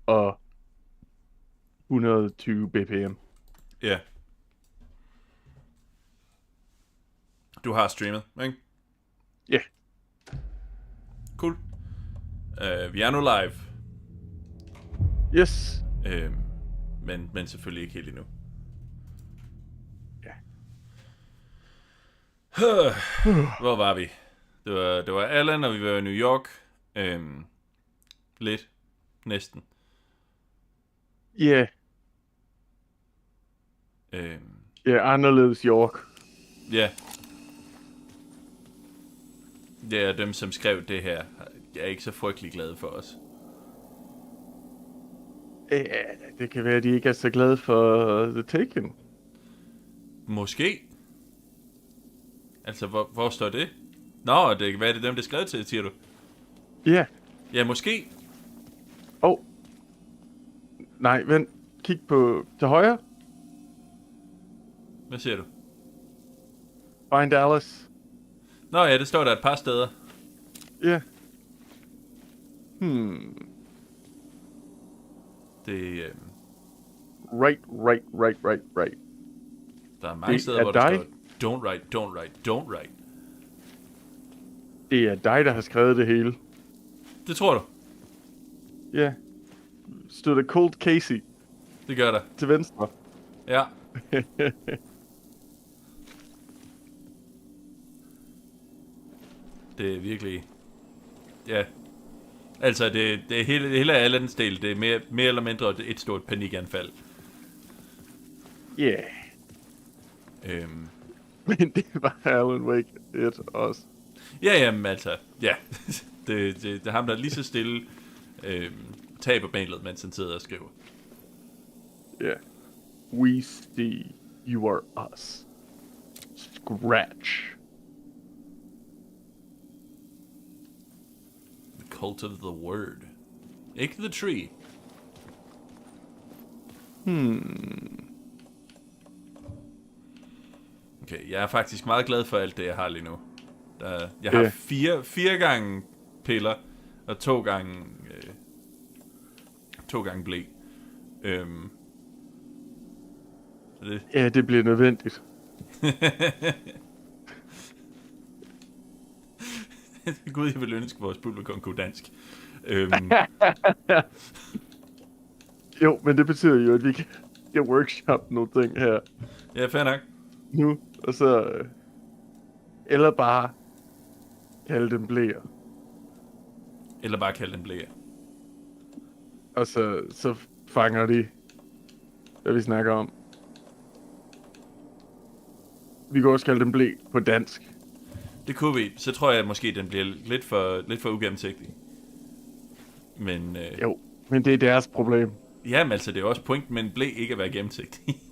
og 120 bpm. Ja. Du har streamet, ikke? Ja. Cool. Vi er nu live. Yes. Men selvfølgelig ikke helt endnu. Ja. Hvor var vi? Det var Allen, og vi var i New York. Lidt. Næsten. Ja. Ja, anderledes York. Ja. Det er dem, som skrev det her. Jeg er ikke så frygtelig glad for os. Ja, det kan være, at de ikke er så glade for The Taken. Måske. Altså, hvor står det? Nå, det kan være, det er dem, der skrev til, siger du? Ja. Ja, måske. Nej, vent. Kig til højre. Hvad siger du? Find Alice. Nå ja, det står der et par steder. Ja. Det, Right. der er mange Det steder, er hvor der dig. står, don't write. Det er dig, der har skrevet det hele. Det tror du. Ja. Stod der Cold Casey Det gør der. til venstre. Ja. Det er virkelig... Ja. Altså, det er hele Allens del. Det er mere eller mindre et stort panikanfald. Ja. Men det var Alan Wake 1 også. Ja, jamen altså. Ja. det er ham, der lige så stille taber mailet, mens han sidder og skriver. Ja. We see you are us. Scratch. The cult of the word. Ikke the tree. Okay, jeg er faktisk meget glad for alt det, jeg har lige nu. Jeg har fire gange piller, og to gange blæ. Så det... Ja, det bliver nødvendigt. Gud, jeg vil ønske, at vores publikum kunne dansk. Jo, men det betyder jo, at vi kan workshop nogle ting her. Ja, fair nok. Nu, og så... eller bare kalde dem blæer. Eller bare kalde den blæ. Og så fanger de, hvad vi snakker om. Vi kan også kalde dem blæ på dansk. Det kunne vi. Så tror jeg at måske, den bliver lidt for ugennemsigtig. Men... Jo, men det er deres problem. Jamen altså, det er også pointen, men blæ ikke at være gennemsigtig.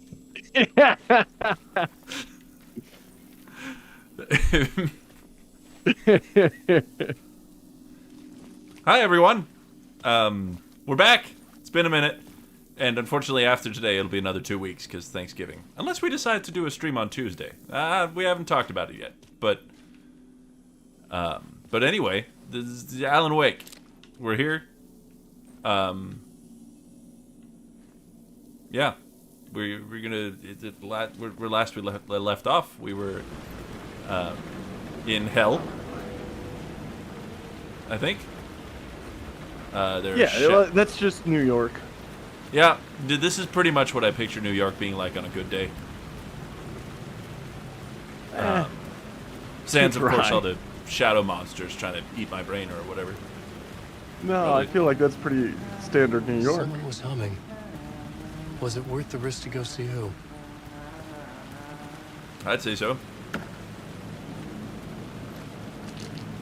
Hi everyone. We're back. It's been a minute. And unfortunately after today it'll be another 2 weeks because Thanksgiving. Unless we decide to do a stream on Tuesday. We haven't talked about it yet. But anyway, this is Alan Wake. We're here. Yeah. We're gonna... We're last we left off. We were in hell. I think. That's just New York. Yeah, this is pretty much what I picture New York being like on a good day. Sans, of course, all the shadow monsters trying to eat my brain or whatever. No, Probably. I feel like that's pretty standard New York. Someone was humming. Was it worth the risk to go see who? I'd say so.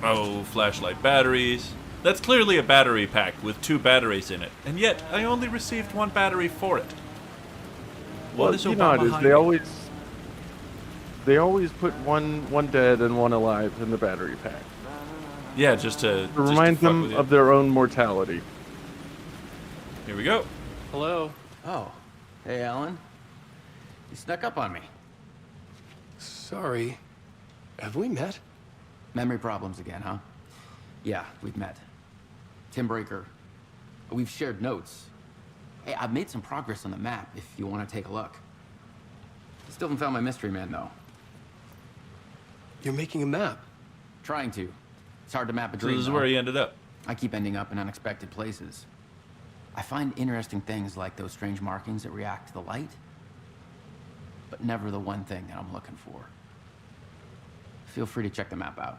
Oh, flashlight batteries. That's clearly a battery pack with 2 batteries in it, and yet I only received 1 battery for it. What is you know Obama how it is. hiding? They always put one dead and one alive in the battery pack. Yeah, just to Remind fuck them with you. of their own mortality. Here we go. Hello. Oh. Hey, Alan. You snuck up on me. Sorry. Have we met? Memory problems again, huh? Yeah, we've met. Tim Breaker. We've shared notes. Hey, I've made some progress on the map if you want to take a look. Still haven't found my mystery man, though. You're making a map. Trying to. It's hard to map a So dream. this is though. where he ended up. I keep ending up in unexpected places. I find interesting things like those strange markings that react to the light, but never the one thing that I'm looking for. Feel free to check the map out.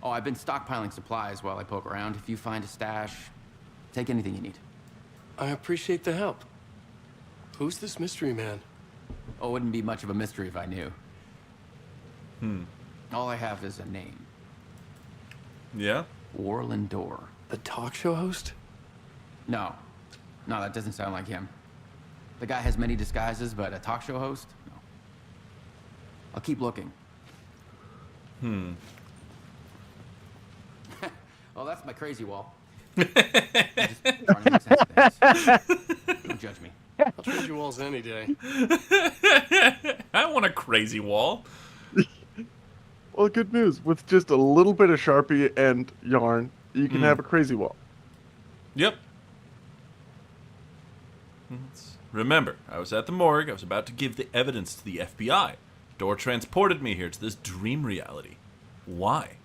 Oh, I've been stockpiling supplies while I poke around. If you find a stash, take anything you need. I appreciate the help. Who's this mystery man? Oh, it wouldn't be much of a mystery if I knew. All I have is a name. Yeah? Warland Door. The talk show host? No. No, that doesn't sound like him. The guy has many disguises, but a talk show host? No. I'll keep looking. Well, that's my crazy wall. I'm just trying to make sense of things. Don't judge me. I'll trade you walls any day. I want a crazy wall. Well, good news. With just a little bit of Sharpie and yarn, you can have a crazy wall. Yep. Remember, I was at the morgue. I was about to give the evidence to the FBI. Door transported me here to this dream reality. Why?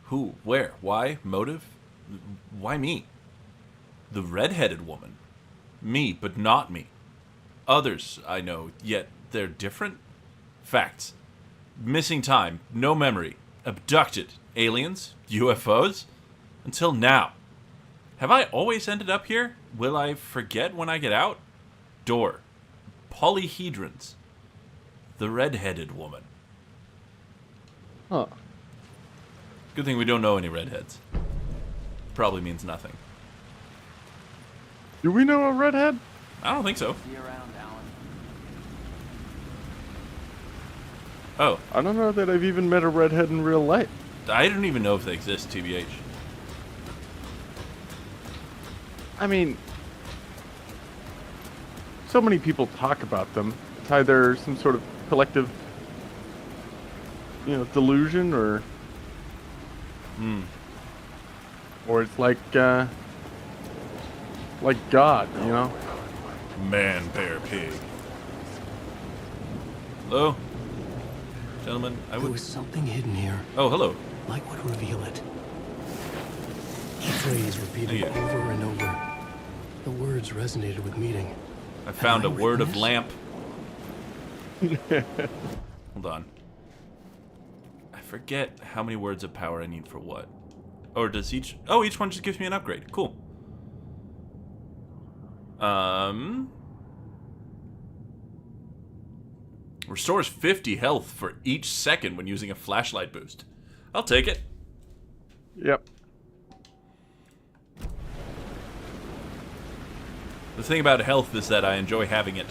Who? Where? Why? Motive? Why me? The red-headed woman. Me, but not me. Others, I know, yet they're different? Facts. Missing time, no memory, abducted, aliens, UFOs? Until now. Have I always ended up here? Will I forget when I get out? Door. Polyhedrons. The red-headed woman. Huh. Good thing we don't know any redheads. Probably means nothing. Do we know a redhead? I don't think so. See you around, Alan. Oh, I don't know that I've even met a redhead in real life. I don't even know if they exist, TBH. I mean, so many people talk about them. It's either some sort of collective, delusion, or it's like God, Man, bear, pig. Hello? Gentlemen, I There would... was something hidden here. Oh, hello. Light would reveal it. The phrase repeated Yeah. over and over. The words resonated with meaning. I found a Am I word of witness? lamp. Hold on. I forget how many words of power I need for what. Or does each... Oh, each one just gives me an upgrade. Cool. Restores 50 health for each second when using a flashlight boost. I'll take it. Yep. The thing about health is that I enjoy having it.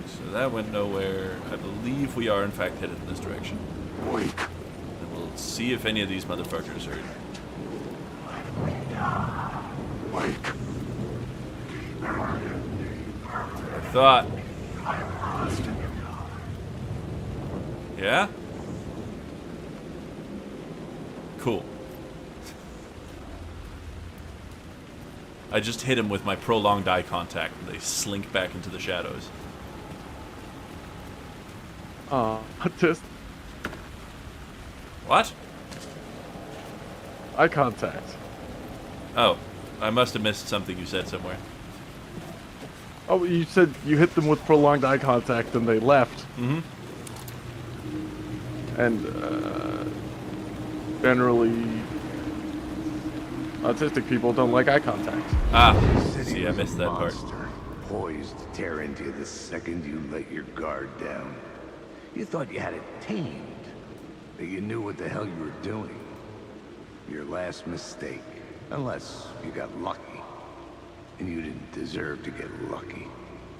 So that went nowhere. I believe we are in fact headed in this direction. And we'll see if any of these motherfuckers are... I thought. Yeah? Cool. I just hit him with my prolonged eye contact, and they slink back into the shadows. Just What? eye contact. Oh, I must have missed something you said somewhere. Oh, you said you hit them with prolonged eye contact and they left. Mm-hmm. And generally, autistic people don't like eye contact. Ah, City see, I was a missed that part. monster, poised to tear into you the second you let your guard down. You thought you had it tamed, that you knew what the hell you were doing. Your last mistake, unless you got lucky. And you didn't deserve to get lucky.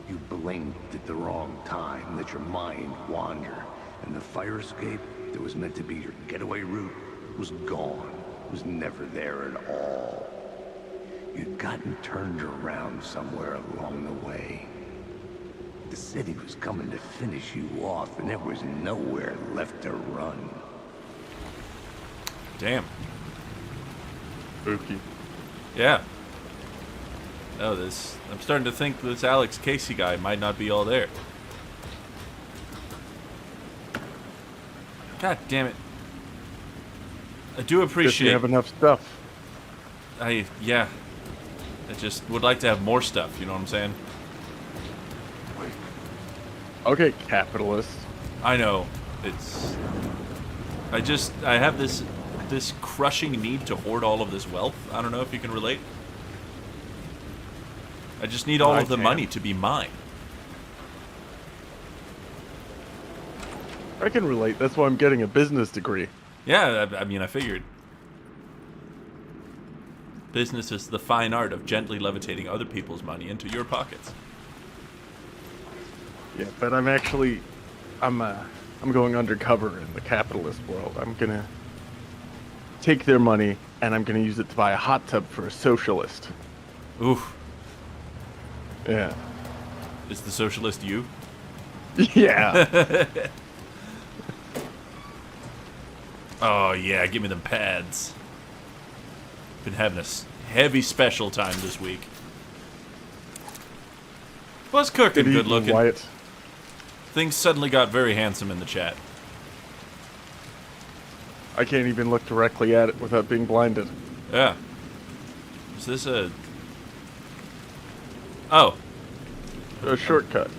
You blinked at the wrong time, let your mind wander, and the fire escape that was meant to be your getaway route was gone. Was never there at all. You'd gotten turned around somewhere along the way. The city was coming to finish you off, and there was nowhere left to run. Damn. Spooky. Yeah. No, I'm starting to think this Alex Casey guy might not be all there. God damn it. I do If appreciate... you have enough stuff. Yeah. I just would like to have more stuff, you know what I'm saying? Okay, capitalist. I know. I have this crushing need to hoard all of this wealth. I don't know if you can relate. I just need all I of the can. money to be mine. I can relate. That's why I'm getting a business degree. Yeah, I mean, I figured. Business is the fine art of gently levitating other people's money into your pockets. Yeah, but I'm going undercover in the capitalist world. I'm gonna take their money and I'm gonna use it to buy a hot tub for a socialist. Oof. Yeah. Is the socialist you? Yeah. Oh, yeah, give me them pads. Been having a heavy special time this week. Was cooking, Good good evening, looking. Wyatt. Things suddenly got very handsome in the chat. I can't even look directly at it without being blinded. Yeah. Is this a... Oh, A shortcut.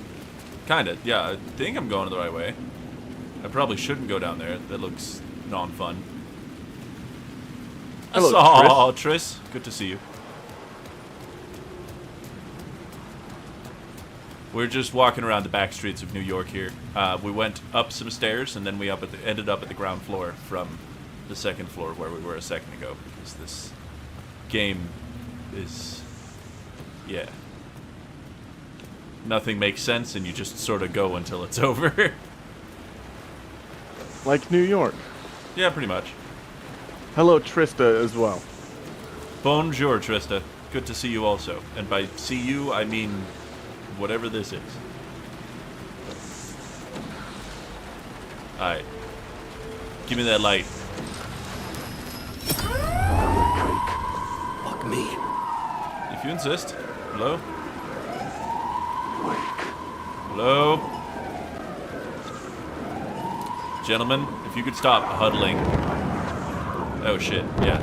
kinda. Yeah, I think I'm going the right way. I probably shouldn't go down there. That looks non-fun. Hello, Tris. Good to see you. We're just walking around the back streets of New York here. We went up some stairs, and then we ended up at the ground floor from the second floor where we were a second ago. Because this game is... yeah. Nothing makes sense, and you just sort of go until it's over. Like New York. Yeah, pretty much. Hello, Trista, as well. Bonjour, Trista. Good to see you also. And by see you, I mean whatever this is. Alright. Give me that light. Fuck me. If you insist. Hello? Hello? Gentlemen, if you could stop huddling. Oh shit, yeah.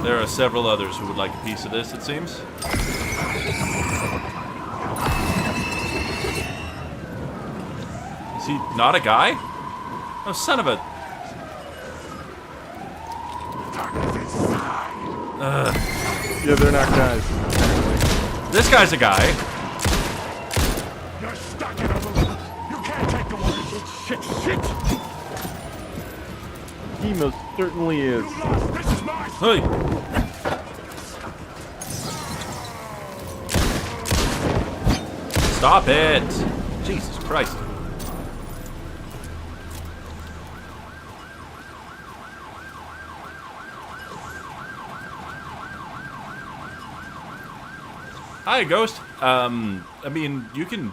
There are several others who would like a piece of this, it seems. Is he not a guy? Oh, son of a... Yeah, they're not guys. This guy's a guy. You're stuck in a loop. You can't take the water. Shit. He most certainly is. This is mine. Hey. Stop it. Jesus Christ. Hi, Ghost. I mean, you can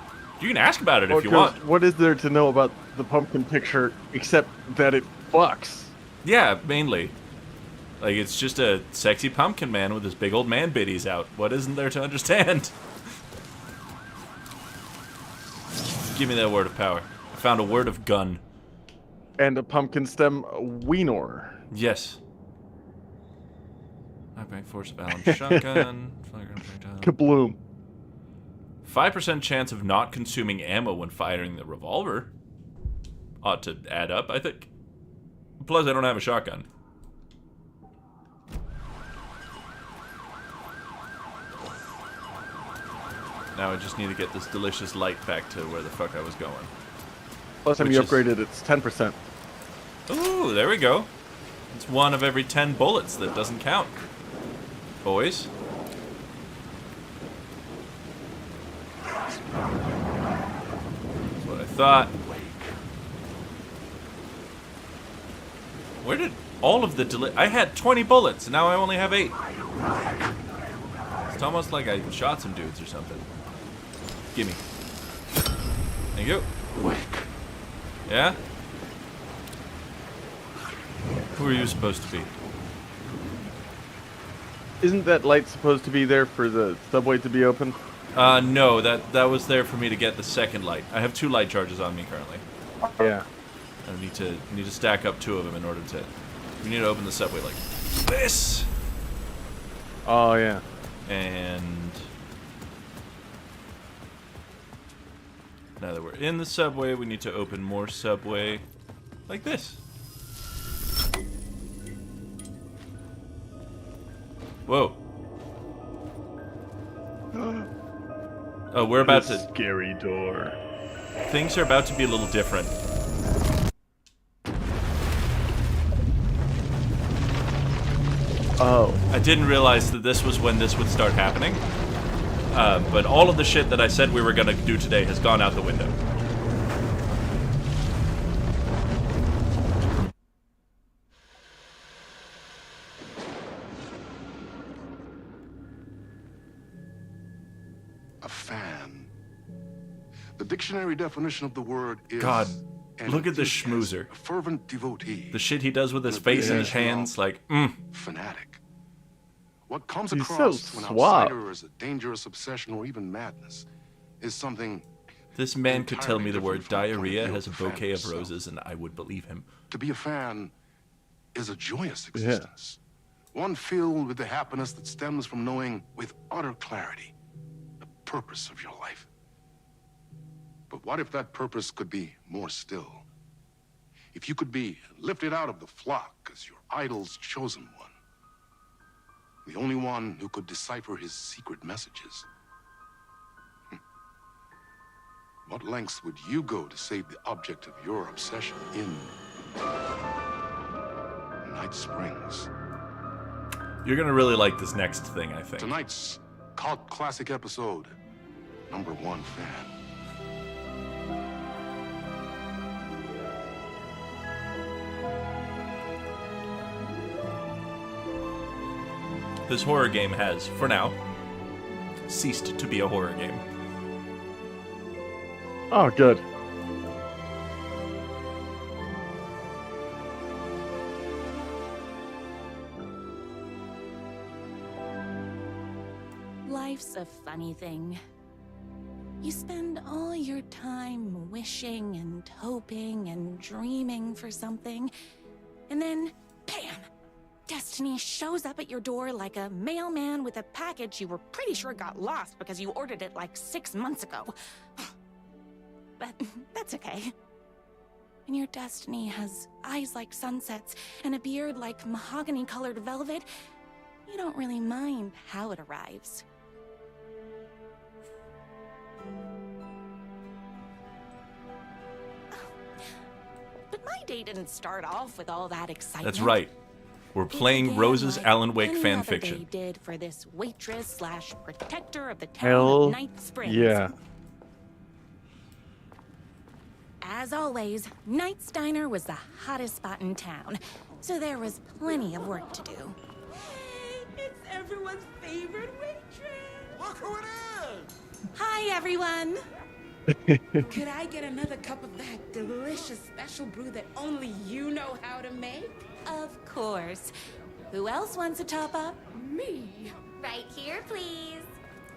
ask about it if you want. What is there to know about the pumpkin picture except that it fucks? Yeah, mainly. Like, it's just a sexy pumpkin man with his big old man bitties out. What isn't there to understand? Give me that word of power. I found a word of gun. And a pumpkin stem weenor. Yes. Knockback force of Allen shotgun. Kabloom. 5% chance of not consuming ammo when firing the revolver. Ought to add up, I think. Plus, I don't have a shotgun. Now I just need to get this delicious light back to where the fuck I was going. Last time Which you is- upgraded, it's 10%. Ooh, there we go. It's one of every 10 bullets that doesn't count. Boys. That's what I thought. Where did all of the I had 20 bullets, and now I only have 8. It's almost like I shot some dudes or something. Gimme. Thank you. Wake. Yeah? Who are you supposed to be? Isn't that light supposed to be there for the subway to be open? No, that was there for me to get the second light. I have 2 light charges on me currently. Yeah. I need to stack up 2 of them in order to. We need to open the subway like this. Oh, yeah. And now that we're in the subway, we need to open more subway like this. Whoa. Oh, we're about to. Scary door. Things are about to be a little different. Oh. I didn't realize that this was when this would start happening. But all of the shit that I said we were gonna do today has gone out the window. A fan. The dictionary definition of the word is... God, an look at this enthusiast, schmoozer. a fervent devotee. The shit he does with his face and his hands, like, Fanatic. What comes He's across so to an suave. outsider as a dangerous obsession or even madness is something... This man could tell me the entirely word different from the point of diarrhea view has a of the fan bouquet of himself. roses, and I would believe him. To be a fan is a joyous existence. One filled with the happiness that stems from knowing with utter clarity the purpose of your life. But what if that purpose could be more still? If you could be lifted out of the flock as your idol's chosen one. The only one who could decipher his secret messages. What lengths would you go to save the object of your obsession in Night Springs? You're gonna really like this next thing, I think. Tonight's cult classic episode, #1 fan. This horror game has, for now, ceased to be a horror game. Oh, good. Life's a funny thing. You spend all your time wishing and hoping and dreaming for something, and then, bam! Destiny shows up at your door like a mailman with a package you were pretty sure got lost because you ordered it like 6 months ago. But that's okay. When your destiny has eyes like sunsets and a beard like mahogany-colored velvet, you don't really mind how it arrives. But my day didn't start off with all that excitement. That's right. We're It playing began Rose's like Alan Wake any fan other fiction. day did for this waitress / protector of the town Hell of Night Springs. yeah. As always, Knight's Diner was the hottest spot in town, so there was plenty of work to do. Hey, it's everyone's favorite waitress. Look who it is! Hi, everyone. Could I get another cup of that delicious special brew that only you know how to make? Of course. Who else wants a top up? Me. Right here, please.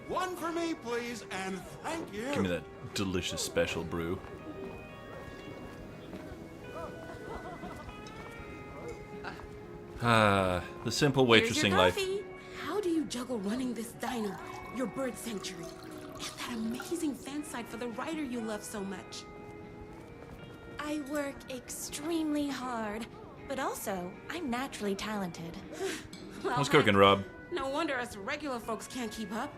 One for me, please, and thank you. Give me that delicious special brew. The simple Here's your waitressing life. coffee. How do you juggle running this diner, your bird sanctuary, and that amazing fan site for the writer you love so much? I work extremely hard, but also I'm naturally talented. Well, How's cooking, heck, Rob? No wonder us regular folks can't keep up.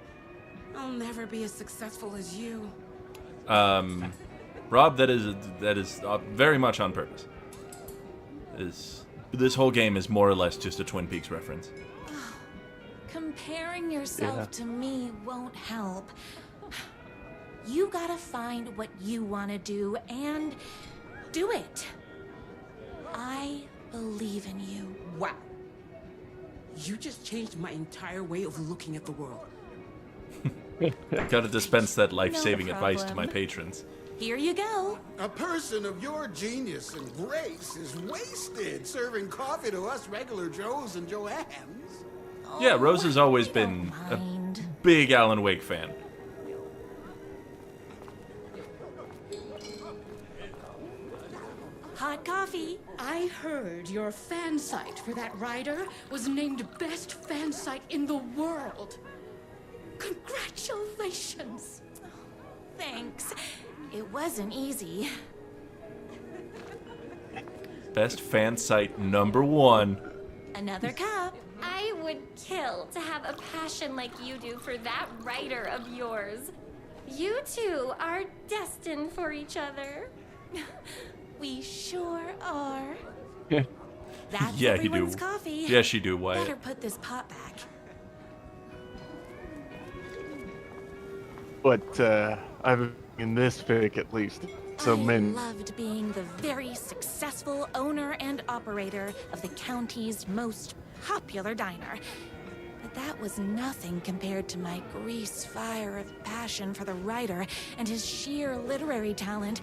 I'll never be as successful as you. Rob, that is very much on purpose. This whole game is more or less just a Twin Peaks reference. Comparing yourself Yeah. to me won't help. You gotta find what you want to do and do it. I believe in you. Wow. You just changed my entire way of looking at the world. Gotta dispense that life-saving No advice to my problem. patrons. Here you go. A person of your genius and grace is wasted serving coffee to us regular Joes and Joannes. Yeah, Rose has always I been don't a mind. big Alan Wake fan. Hot coffee. I heard your fan site for that rider was named best fan site in the world. Congratulations. Thanks. It wasn't easy. Best fan site #1. Another cup. I would kill to have a passion like you do for that writer of yours. You two are destined for each other. We sure are. Yeah. That's Yeah, you do. everyone's coffee. Yes, you do, Better Wyatt. put this pot back. But I've in this fic at least. So I men. loved being the very successful owner and operator of the county's most popular diner. But that was nothing compared to my grease fire of passion for the writer and his sheer literary talent.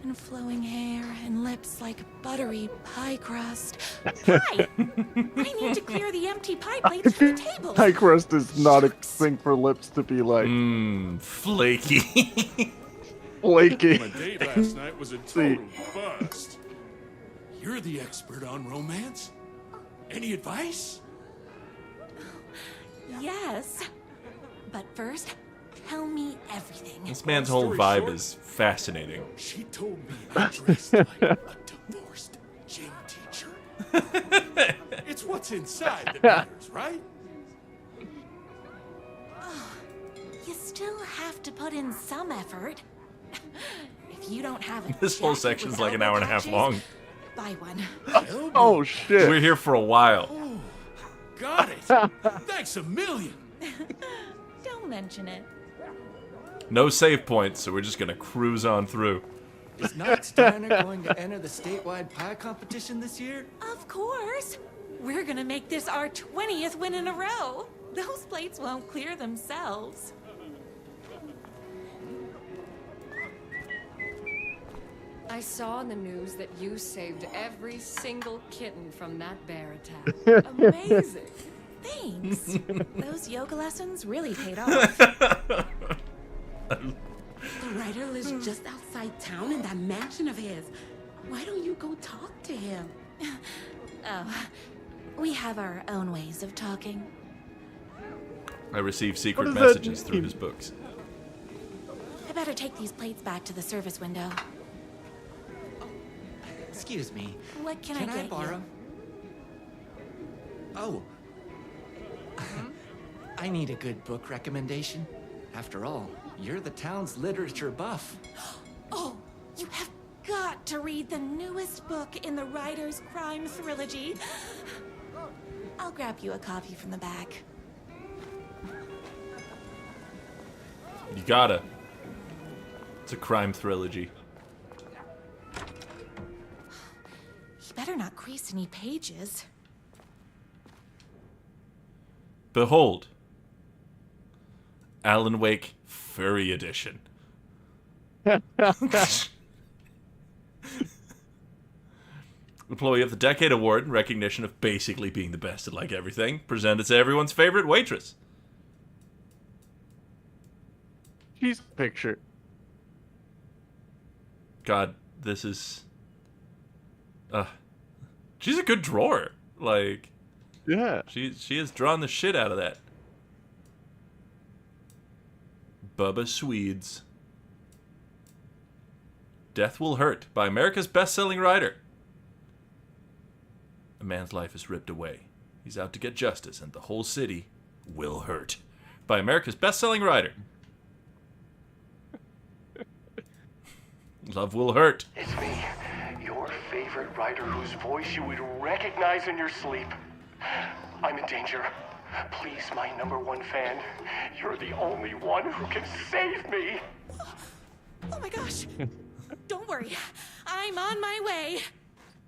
And flowing hair and lips like buttery pie crust. Pie! I need to clear the empty pie plates from the table. Pie crust is not a Shucks. thing for lips to be like Flaky. flaky. My date last night was a total bust. You're the expert on romance. Any advice? Yes. But first, tell me everything. This man's whole Story vibe short. is fascinating. She told me I dressed like a divorced gym teacher. It's what's inside that matters, right? You still have to put in some effort. If you don't have a This whole jacket section's with like an elbow hour and a half patches, long. buy one. Oh shit. We're here for a while. Got it. Thanks a million. Don't mention it. No save points, so we're just gonna cruise on through. Is Knott's Diner going to enter the statewide pie competition this year? Of course. We're gonna make this our 20th win in a row. Those plates won't clear themselves. I saw in the news that you saved every single kitten from that bear attack. Amazing. Thanks. Those yoga lessons really paid off. The writer lives just outside town in that mansion of his. Why don't you go talk to him? Oh, we have our own ways of talking. I receive secret What does that messages through mean? his books. I better take these plates back to the service window. Excuse me. What can Can I I get borrow? you? Oh. I need a good book recommendation. After all, you're the town's literature buff. Oh, you have got to read the newest book in the Writer's Crime Trilogy. I'll grab you a copy from the back. You gotta. It's a crime trilogy. You better not crease any pages. Behold, Alan Wake Furry Edition. Employee of the Decade Award in recognition of basically being the best at like everything, presented to everyone's favorite waitress. She's a picture. God, this is... she's a good drawer. Like, Yeah. she has drawn the shit out of that. Bubba Swedes. Death Will Hurt by America's best-selling writer. A man's life is ripped away. He's out to get justice, and the whole city will hurt. By America's best-selling writer. Love will hurt. It's me, your favorite writer whose voice you would recognize in your sleep. I'm in danger. Please, my #1 fan, you're the only one who can save me. Oh my gosh! Don't worry, I'm on my way.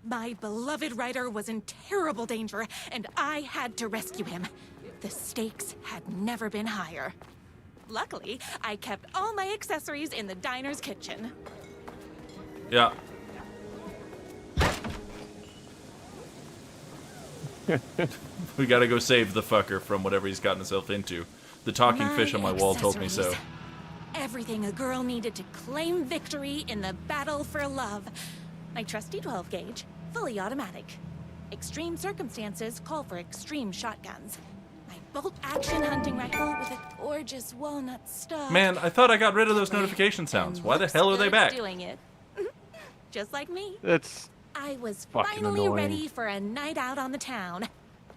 My beloved writer was in terrible danger, and I had to rescue him. The stakes had never been higher. Luckily, I kept all my accessories in the diner's kitchen. Yeah. We gotta go save the fucker from whatever he's gotten himself into. The talking fish on my wall told me so. Everything a girl needed to claim victory in the battle for love. My trusty 12 gauge, fully automatic. Extreme circumstances call for extreme shotguns. My bolt-action hunting rifle with a gorgeous walnut stock. Man, I thought I got rid of those notification sounds. Why the hell are they back? Doing it. Just like me. That's I was fucking finally annoying. ready for a night out on the town.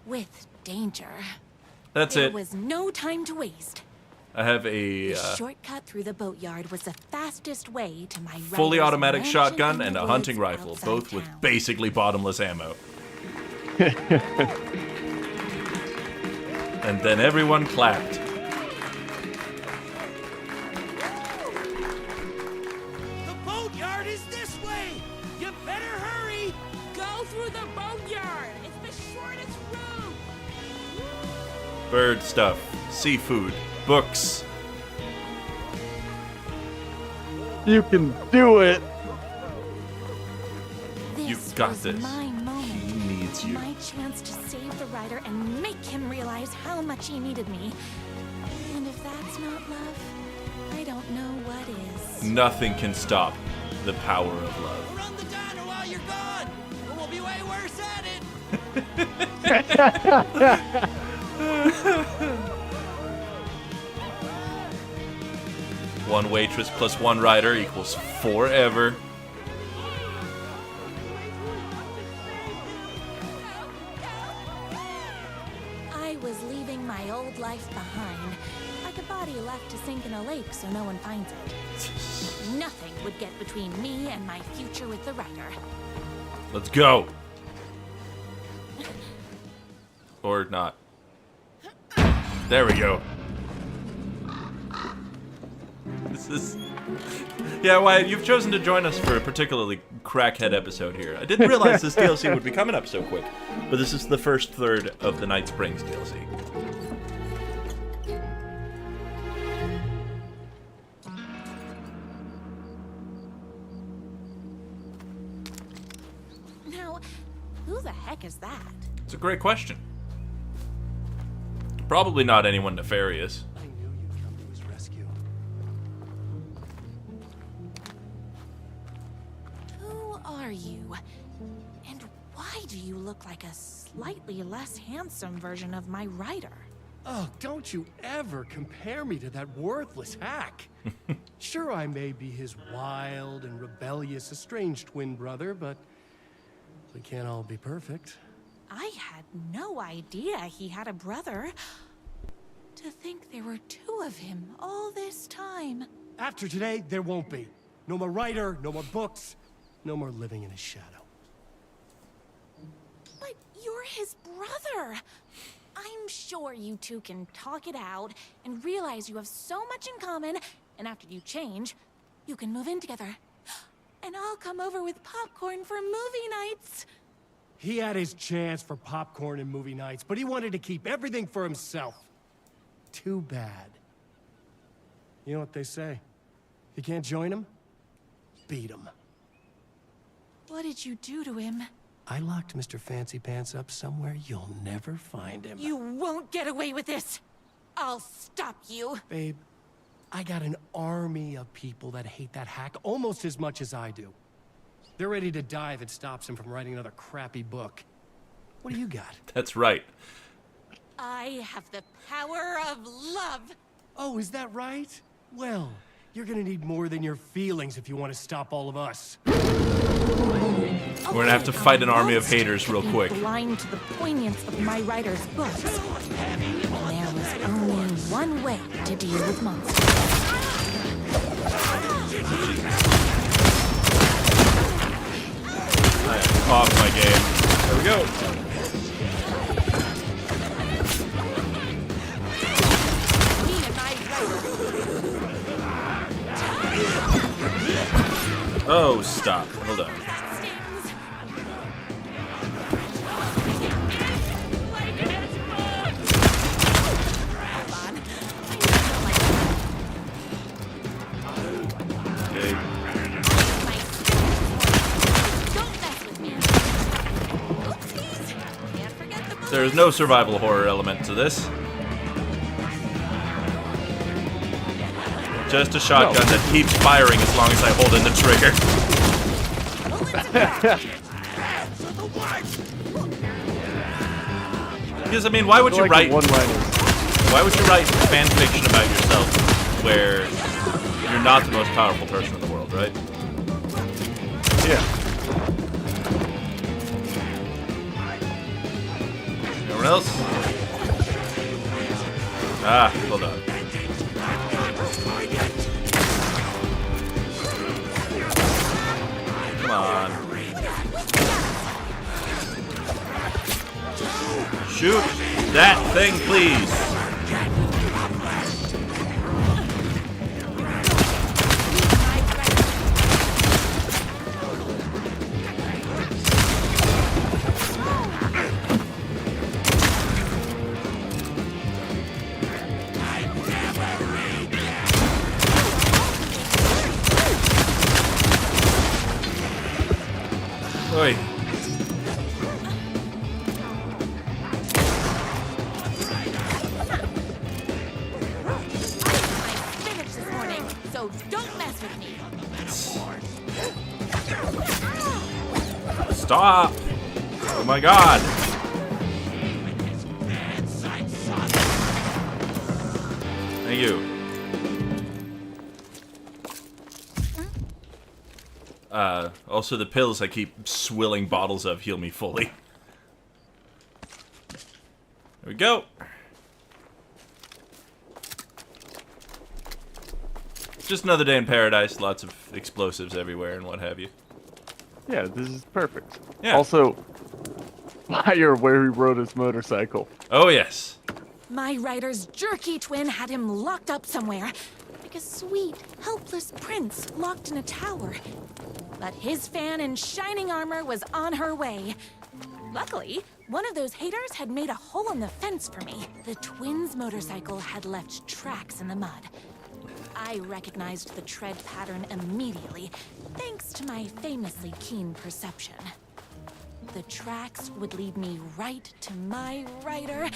With danger. That's There it. was no time to waste. I have a The shortcut through the boatyard was the fastest way to my fully writer's automatic mansion shotgun in the and a woods hunting rifle, outside both town. with basically bottomless ammo. And then everyone clapped. The boatyard is this way! You better hurry! Go through the boatyard. It's the shortest route. Bird stuff, seafood, books. You can do it. You've got was this. My moment. He needs you. My chance to save the writer and make him realize how much he needed me. And if that's not love, I don't know what is. Nothing can stop the power of love. Run the diner while you're gone, or we'll be way worse at it. One waitress plus one rider equals forever. I was leaving my old life behind, like a body left to sink in a lake so no one finds it. Nothing would get between me and my future with the writer. Let's go. Or not. There we go. This is... Yeah, Wyatt, you've chosen to join us for a particularly crackhead episode here. I didn't realize this DLC would be coming up so quick, but this is the first third of the Night Springs DLC. Now, who the heck is that? It's a great question. Probably not anyone nefarious. I knew you'd come to his rescue. Who are you? And why do you look like a slightly less handsome version of my writer? Oh, don't you ever compare me to that worthless hack. Sure, I may be his wild and rebellious estranged twin brother, but we can't all be perfect. I had no idea he had a brother. To think there were two of him all this time. After today, there won't be. No more writer, no more books, no more living in his shadow. But you're his brother. I'm sure you two can talk it out and realize you have so much in common, and after you change, you can move in together. And I'll come over with popcorn for movie nights. He had his chance for popcorn and movie nights, but he wanted to keep everything for himself. Too bad. You know what they say? If you can't join him, beat him. What did you do to him? I locked Mr. Fancy Pants up somewhere you'll never find him. You won't get away with this. I'll stop you. Babe, I got an army of people that hate that hack almost as much as I do. They're ready to die if it stops him from writing another crappy book. What do you got? That's right. I have the power of love. Oh, is that right? Well, you're gonna need more than your feelings if you want to stop all of us. We're gonna have to fight an army of haters real quick. Blind to the poignance of my writer's books. And there was only one way to deal with monsters. I am off my game. There we go. Me and my writer. Oh, stop. Hold on. Wait. There's no survival horror element to this. Just a shotgun that keeps firing as long as I hold in the trigger. Because I mean, why would you write? Why would you write fan fiction about yourself where you're not the most powerful person in the world, right? Yeah. Anyone else? Ah, hold on. Come on. Shoot that thing, please. Oi. Finished this morning, so don't mess with me. Stop! Oh my god! Thank you. Also the pills I keep swilling bottles of heal me fully. There we go. Just another day in paradise, lots of explosives everywhere and what have you. Yeah, this is perfect. Yeah. Also, fire where he rode his motorcycle. Oh, yes. My rider's jerky twin had him locked up somewhere, like a sweet, helpless prince locked in a tower. But his fan in shining armor was on her way. Luckily, one of those haters had made a hole in the fence for me. The twins' motorcycle had left tracks in the mud. I recognized the tread pattern immediately, thanks to my famously keen perception. The tracks would lead me right to my rider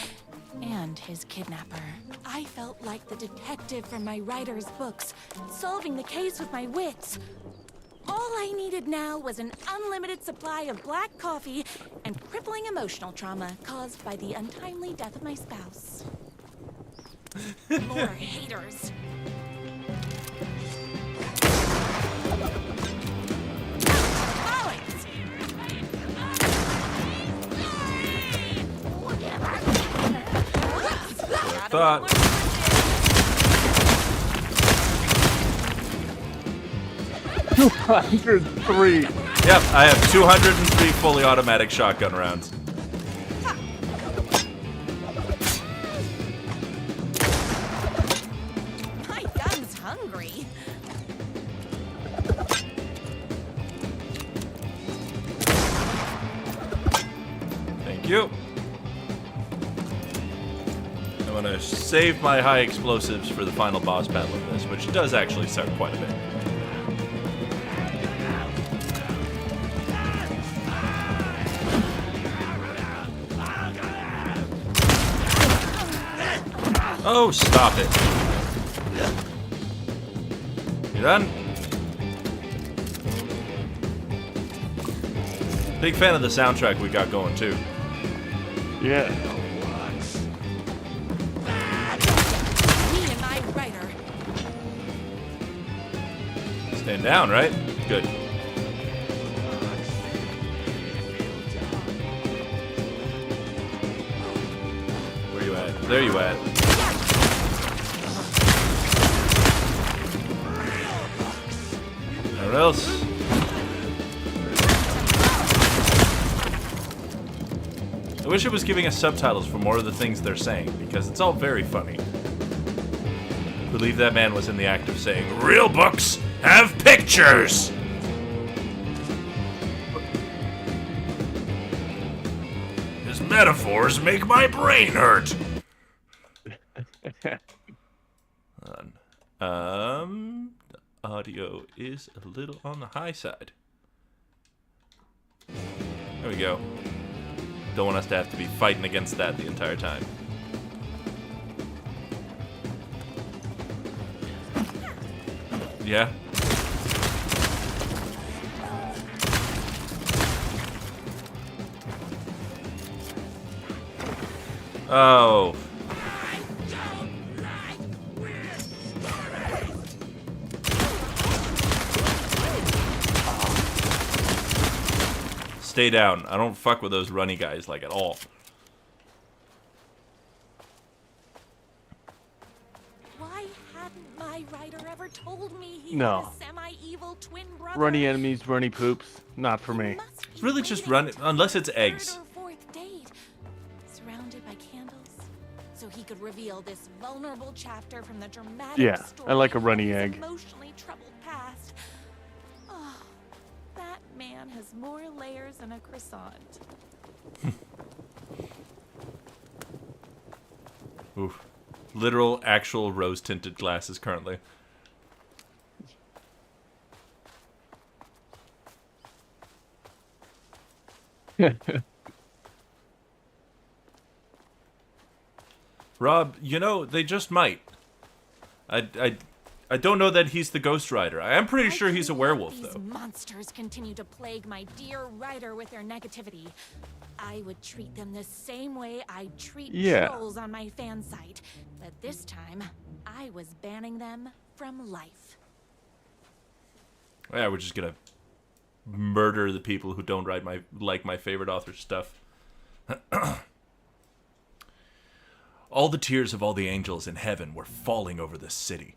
and his kidnapper. I felt like the detective from my writer's books, solving the case with my wits. All I needed now was an unlimited supply of black coffee and crippling emotional trauma caused by the untimely death of my spouse. More haters. Thought. 203. Yep, I have 203 fully automatic shotgun rounds. My gun's hungry. Thank you. I'm gonna save my high explosives for the final boss battle of this, which does actually suck quite a bit. Oh, stop it. You done? Big fan of the soundtrack we got going, too. Yeah. Me and my rider. Stand down, right? Good. Where you at? There you at. Anyone else? I wish it was giving us subtitles for more of the things they're saying, because it's all very funny. I believe that man was in the act of saying, "Real books have pictures!" His metaphors make my brain hurt. audio is a little on the high side. There we go. Don't want us to have to be fighting against that the entire time. Yeah? Oh. Stay down. I don't fuck with those runny guys like at all. Why hadn't my writer ever told me he No. had a semi-evil twin brother? Runny enemies, runny poops. Not for me. It's really just run, unless it's eggs. Third or fourth date, surrounded by candles, so he could reveal this vulnerable chapter from the dramatic Yeah, story I like a runny of his egg. emotionally troubled past. Oh, that man has more layers than a croissant. Oof. Literal, actual rose-tinted glasses currently. Rob, you know, they just might. I don't know that he's the Ghost Rider. I am pretty sure he's a werewolf, These though. monsters continue to plague my dear writer with their negativity. I would treat them the same way I treat trolls on my fan site, but this time I was banning them from life. Yeah, we're just gonna murder the people who don't like my favorite author's stuff. All the tears of all the angels in heaven were falling over this city.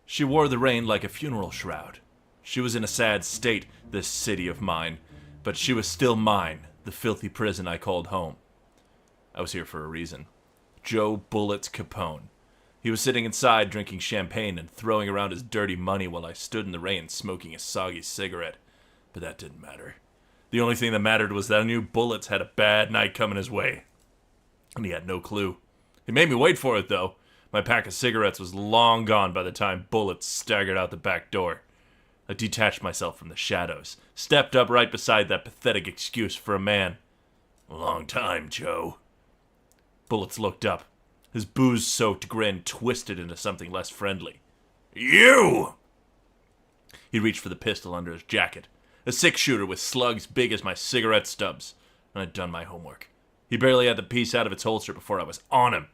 She wore the rain like a funeral shroud. She was in a sad state, this city of mine, but she was still mine, the filthy prison I called home. I was here for a reason. Joe Bullets Capone. He was sitting inside drinking champagne and throwing around his dirty money while I stood in the rain smoking a soggy cigarette. But that didn't matter. The only thing that mattered was that I knew Bullets had a bad night coming his way. And he had no clue. He made me wait for it, though. My pack of cigarettes was long gone by the time Bullets staggered out the back door. I detached myself from the shadows, stepped up right beside that pathetic excuse for a man. A long time, Joe. Bullets looked up. His booze-soaked grin twisted into something less friendly. You! He reached for the pistol under his jacket. A six-shooter with slugs big as my cigarette stubs. And I'd done my homework. He barely had the piece out of its holster before I was on him.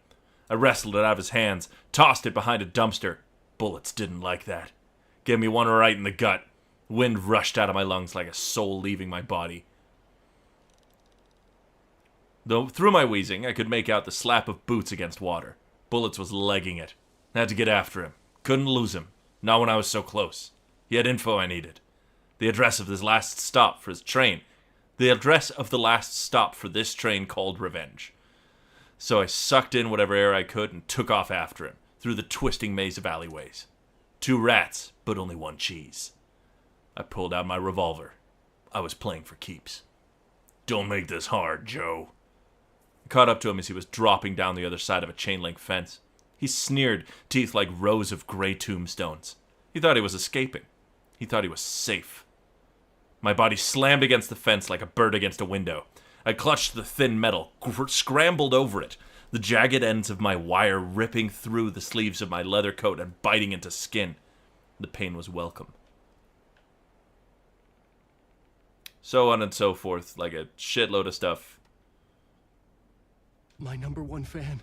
I wrestled it out of his hands, tossed it behind a dumpster. Bullets didn't like that. Gave me one right in the gut. Wind rushed out of my lungs like a soul leaving my body. Though through my wheezing, I could make out the slap of boots against water. Bullets was legging it. I had to get after him. Couldn't lose him. Not when I was so close. He had info I needed. The address of his last stop for his train. The address of the last stop for this train called Revenge. So I sucked in whatever air I could and took off after him, through the twisting maze of alleyways. 2 rats, but only 1 cheese. I pulled out my revolver. I was playing for keeps. Don't make this hard, Joe. I caught up to him as he was dropping down the other side of a chain-link fence. He sneered, teeth like rows of gray tombstones. He thought he was escaping. He thought he was safe. My body slammed against the fence like a bird against a window. I clutched the thin metal, scrambled over it, the jagged ends of my wire ripping through the sleeves of my leather coat and biting into skin. The pain was welcome. So on and so forth, like a shitload of stuff. My #1 fan.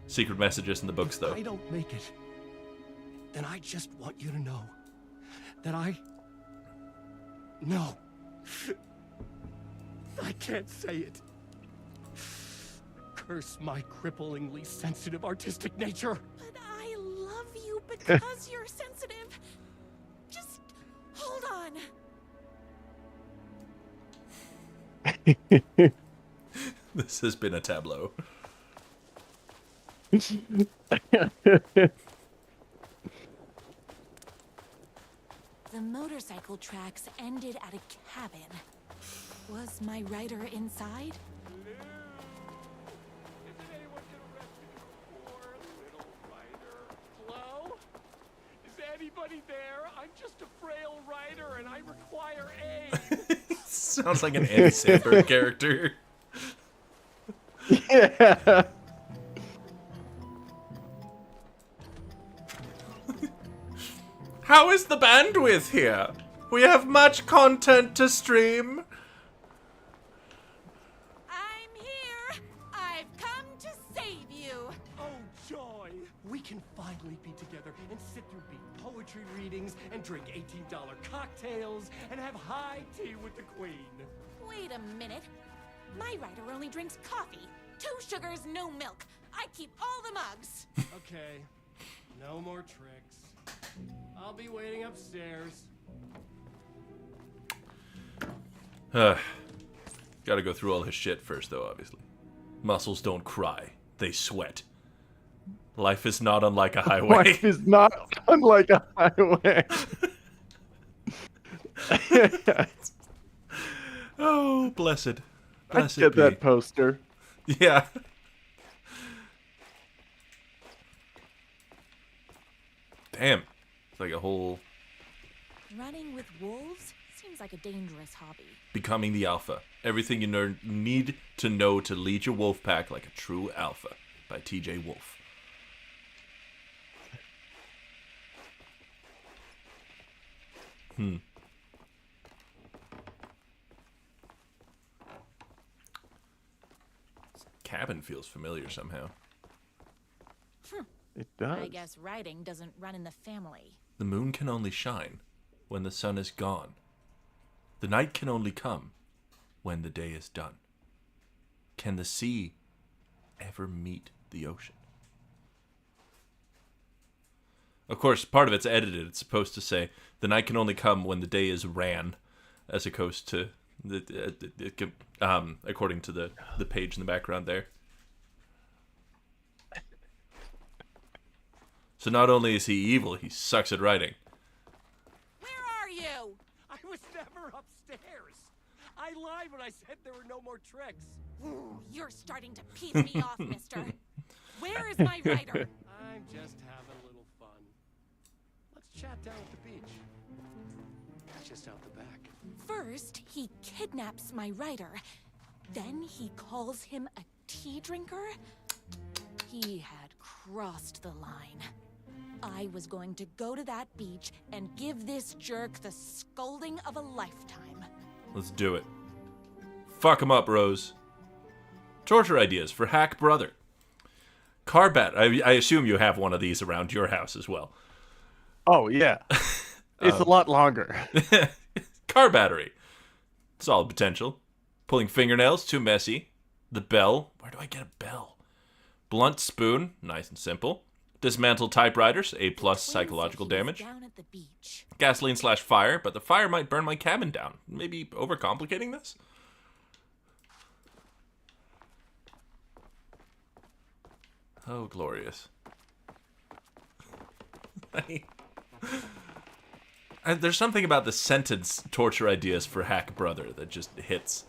Secret messages in the books, though. If I don't make it, then I just want you to know that No. I can't say it. Curse my cripplingly sensitive artistic nature. But I love you because you're sensitive. Just hold on. This has been a tableau. The motorcycle tracks ended at a cabin. Was my writer inside? Hello? Is anybody there? I'm just a frail writer and I require aid. Sounds like an Andy Samberg character. Yeah. How is the bandwidth here? We have much content to stream. I'm here. I've come to save you. Oh, joy. We can finally be together and sit through beat poetry readings and drink $18 cocktails and have high tea with the queen. Wait a minute. My writer only drinks coffee. 2 sugars, no milk. I keep all the mugs. Okay. No more tricks. I'll be waiting upstairs. Gotta go through all his shit first, though, obviously. Muscles don't cry. They sweat. Life is not unlike a highway. Life is not unlike a highway. Oh, blessed. Let's get that poster. Yeah. Damn. It's like a whole... Running with wolves seems like a dangerous hobby. Becoming the Alpha. Everything you need to know to lead your wolf pack like a true alpha. By T.J. Wolf. This cabin feels familiar somehow. It does. I guess writing doesn't run in the family. The moon can only shine when the sun is gone. The night can only come when the day is done. Can the sea ever meet the ocean? Of course, part of it's edited. It's supposed to say, the night can only come when the day is ran, as opposed to, according to the page in the background there. So not only is he evil, he sucks at writing. Where are you? I was never upstairs. I lied when I said there were no more tricks. Ooh, you're starting to piss me off, mister. Where is my writer? I'm just having a little fun. Let's chat down at the beach. Just out the back. First, he kidnaps my writer. Then he calls him a tea drinker. He had crossed the line. I was going to go to that beach and give this jerk the scolding of a lifetime. Let's do it. Fuck him up, Rose. Torture ideas for Hack Brother. Car bat. I assume you have one of these around your house as well. Oh, yeah. It's a lot longer. Car battery. Solid potential. Pulling fingernails, too messy. The bell. Where do I get a bell? Blunt spoon. Nice and simple. Dismantle typewriters. A+ psychological damage. Down at the beach. Gasoline/fire, but the fire might burn my cabin down. Maybe overcomplicating this? Oh, glorious. There's something about the sentence torture ideas for Hack Brother that just hits.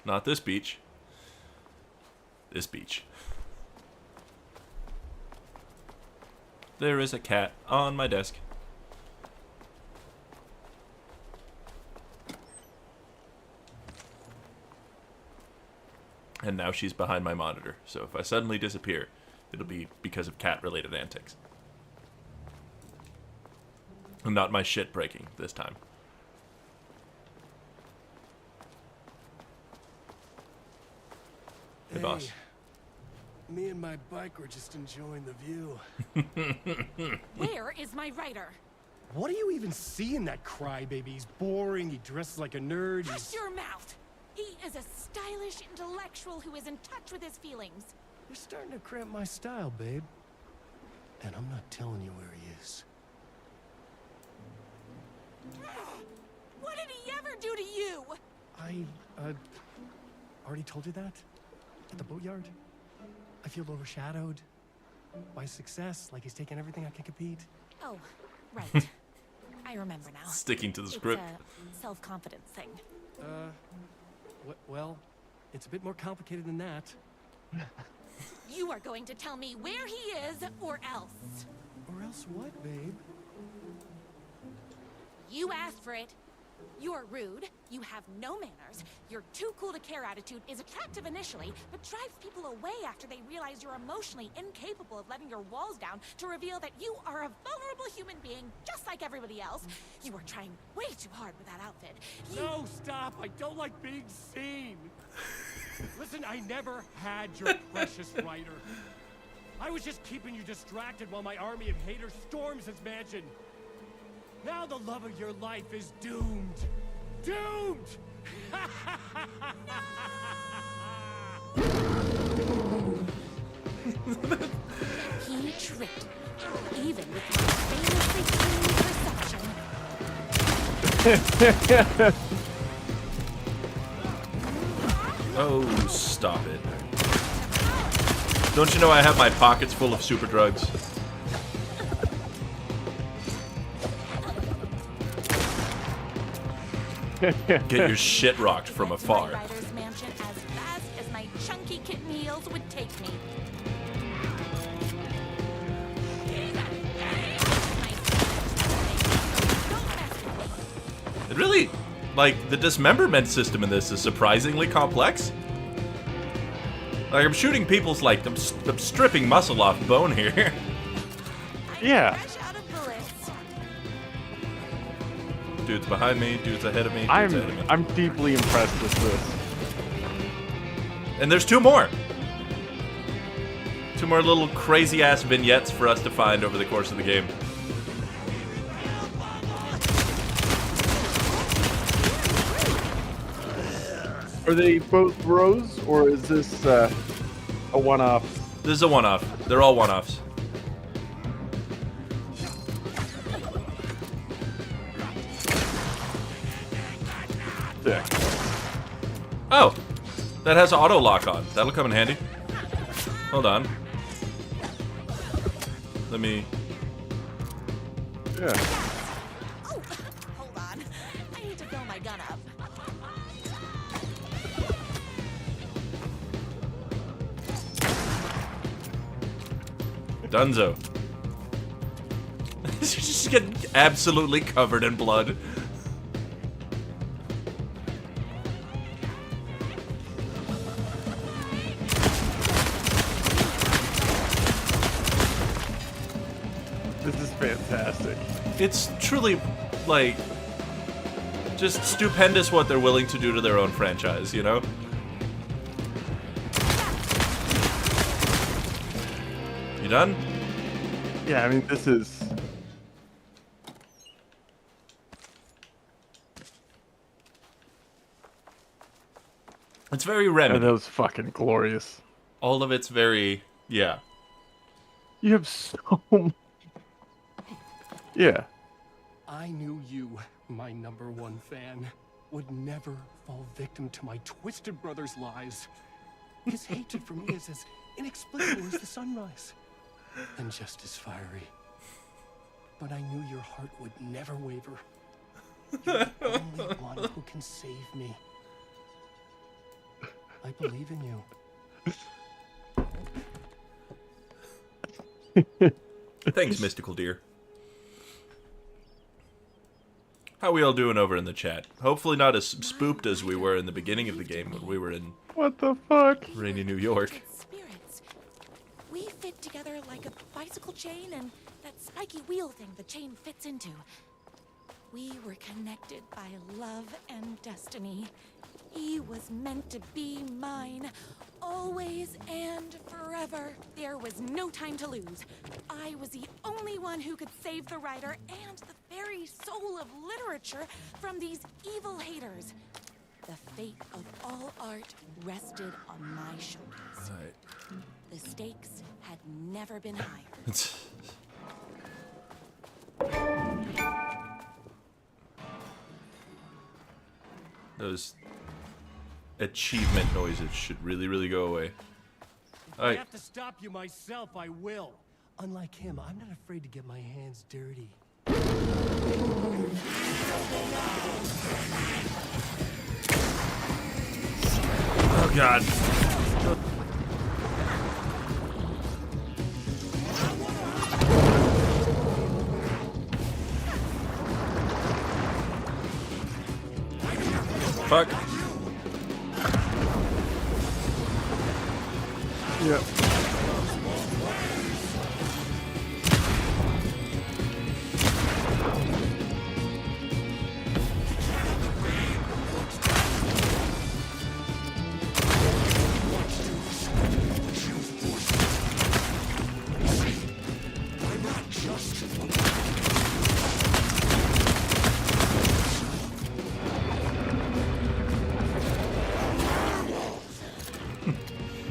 Not this beach. This beach. There is a cat on my desk. And now she's behind my monitor. So if I suddenly disappear, it'll be because of cat-related antics. And not my shit breaking this time. Hey, boss. Me and my bike were just enjoying the view. Where is my writer? What do you even see in that crybaby? He's boring, he dresses like a nerd. Shut your mouth! He is a stylish intellectual who is in touch with his feelings. You're starting to cramp my style, babe. And I'm not telling you where he is. What did he ever do to you? I already told you that? At the boatyard? I feel overshadowed by success, like he's taking everything I can compete. Oh, right. I remember now. Sticking to the script. It's a self-confidence thing. Well, it's a bit more complicated than that. You are going to tell me where he is, or else. Or else what, babe? You asked for it. You're rude, you have no manners, your too cool to care attitude is attractive initially, but drives people away after they realize you're emotionally incapable of letting your walls down to reveal that you are a vulnerable human being just like everybody else. You are trying way too hard with that outfit. No, stop! I don't like being seen! Listen, I never had your precious writer. I was just keeping you distracted while my army of haters storms his mansion. Now the love of your life is doomed. Doomed! He tricked me, even with my famously keen perception. Oh, stop it. Don't you know I have my pockets full of super drugs? Get your shit rocked from afar. Rider's mansion as fast as my chunky kitten heels would take me. It really, like, the dismemberment system in this is surprisingly complex. Like, I'm shooting people's, like, I'm stripping muscle off bone here. Yeah. Dude's behind me, dude's ahead of me, dude's ahead of me. I'm deeply impressed with this. And there's two more. Two more little crazy-ass vignettes for us to find over the course of the game. Are they both bros, or is this a one-off? This is a one-off. They're all one-offs. Yeah. Oh! That has auto lock on. That'll come in handy. Hold on. Let me... Yeah. Oh, hold on. I need to fill my gun up. Dunzo. Just getting absolutely covered in blood. This is fantastic. It's truly, like, just stupendous what they're willing to do to their own franchise, you know? You done? Yeah, I mean, this is... It's very Remedy. That was fucking glorious. All of it's very, yeah. You have so much... Yeah. I knew you, my #1 fan, would never fall victim to my twisted brother's lies. His hatred for me is as inexplicable as the sunrise, and just as fiery. But I knew your heart would never waver. You're the only one who can save me. I believe in you. Thanks, Mystical Deer. How we all doing over in the chat? Hopefully not as spooked as we were in the beginning of the game when we were in... What the fuck? Rainy New York. Spirits. We fit together like a bicycle chain and that spiky wheel thing the chain fits into. We were connected by love and destiny. He was meant to be mine, always and forever. There was no time to lose. I was the only one who could save the writer and the very soul of literature from these evil haters. The fate of all art rested on my shoulders. Right. The stakes had never been higher. Those achievement noises should really, really go away. If I have to stop you myself, I will. Unlike him, I'm not afraid to get my hands dirty. Oh god. fuck? Yep.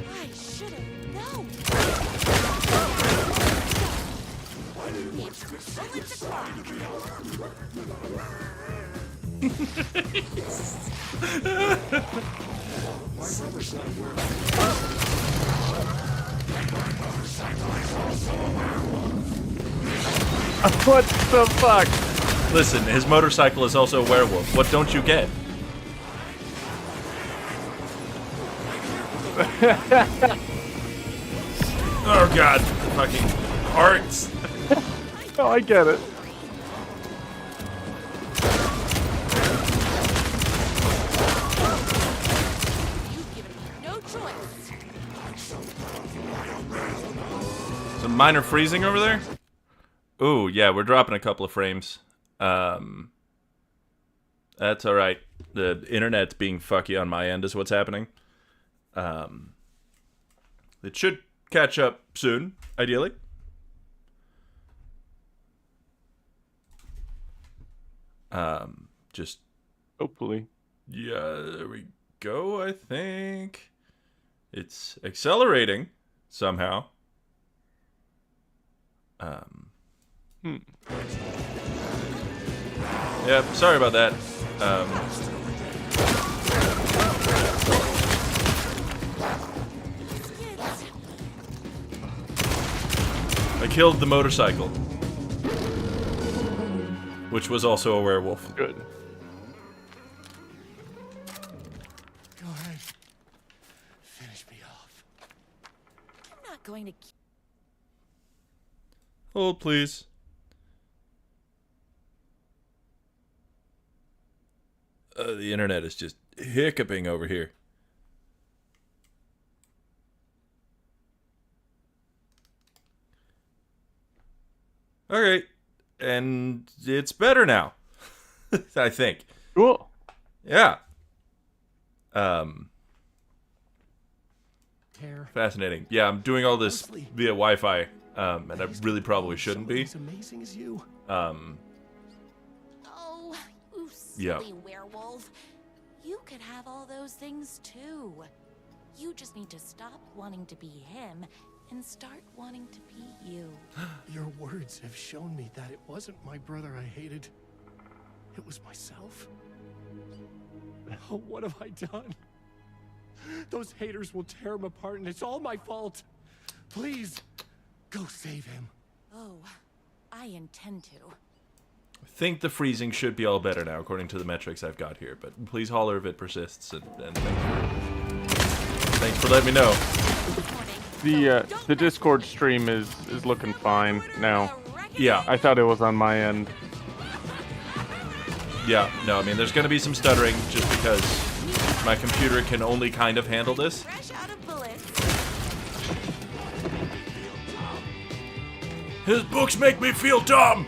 I should have known. What the fuck? Listen, his motorcycle is also a werewolf. What don't you get? Oh god, fucking hearts. Oh, I get it. No choice. Some minor freezing over there? Ooh, yeah, we're dropping a couple of frames. That's alright. The internet's being fucky on my end is what's happening. It should catch up soon, ideally. Just hopefully. Yeah, there we go, I think. It's accelerating somehow. Yep, sorry about that. I killed the motorcycle, which was also a werewolf. Good. Go ahead. Finish me off. I'm not going to. Hold, please. The internet is just hiccuping over here. Okay, and it's better now. I think. Cool. Yeah. Care. Fascinating. Yeah, I'm doing all this Honestly, via Wi-Fi, and I really probably shouldn't be. As amazing as you. Oh, you Yeah. silly werewolf. You could have all those things too. You just need to stop wanting to be him and start wanting to be you. Your words have shown me that it wasn't my brother I hated. It was myself. Oh, what have I done? Those haters will tear him apart, and it's all my fault. Please, go save him. Oh, I intend to. I think the freezing should be all better now, according to the metrics I've got here. But please holler if it persists, and thanks for letting me know. The Discord stream is looking fine now. Yeah. I thought it was on my end. Yeah, no, I mean, there's going to be some stuttering just because my computer can only kind of handle this. His books make me feel dumb!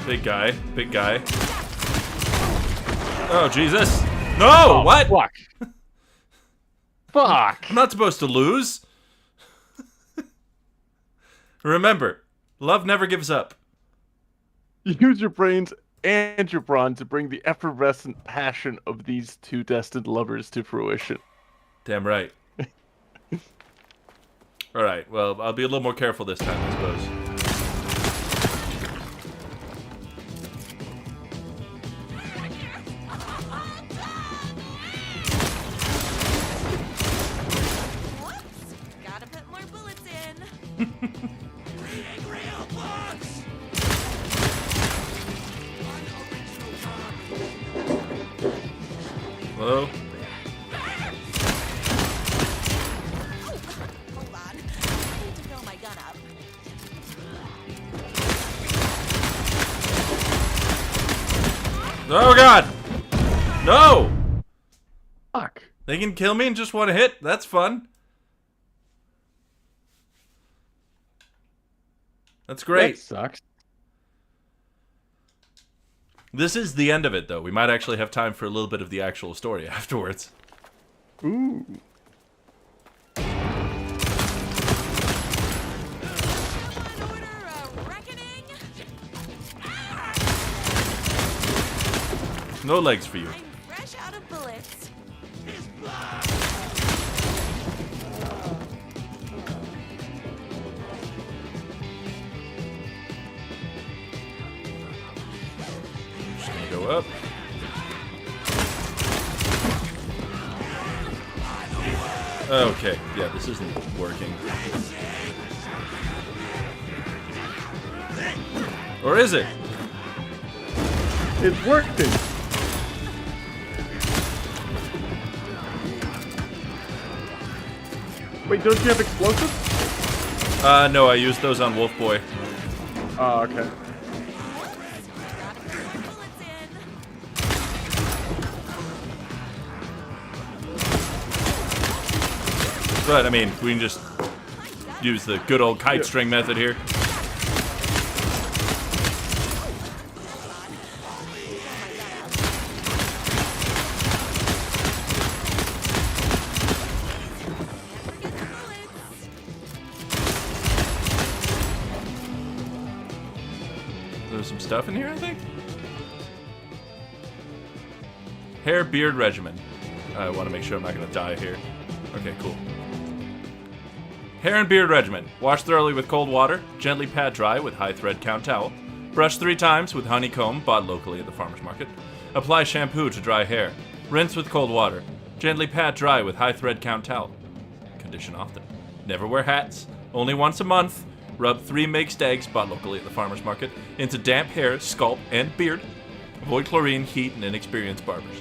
Big guy, big guy. Oh, Jesus. No, what? Fuck. Fuck. I'm not supposed to lose. Remember, love never gives up. Use your brains and your brawn to bring the effervescent passion of these two destined lovers to fruition. Damn right. All right, well, I'll be a little more careful this time, I suppose. Gotta put more Hello? Hold on. I need to fill my gun up. Oh god! No! Fuck. They can kill me in just one hit? That's fun. That's great. That sucks. This is the end of it, though. We might actually have time for a little bit of the actual story afterwards. Ooh. No legs for you. I'm fresh out of bullets. Just gonna go up. Okay, yeah, this isn't working. Or is it? It's working. Wait, don't you have explosives? No, I used those on Wolf Boy. Oh, okay. But, I mean, we can just use the good old kite string method here. There's some stuff in here, I think? Hair beard regimen. I want to make sure I'm not going to die here. Okay, cool. Hair and beard regimen. Wash thoroughly with cold water. Gently pat dry with high thread count towel. Brush 3 times with honeycomb, bought locally at the farmer's market. Apply shampoo to dry hair. Rinse with cold water. Gently pat dry with high thread count towel. Condition often. Never wear hats. Only once a month. Rub 3 mixed eggs, bought locally at the farmer's market, into damp hair, scalp, and beard. Avoid chlorine, heat, and inexperienced barbers.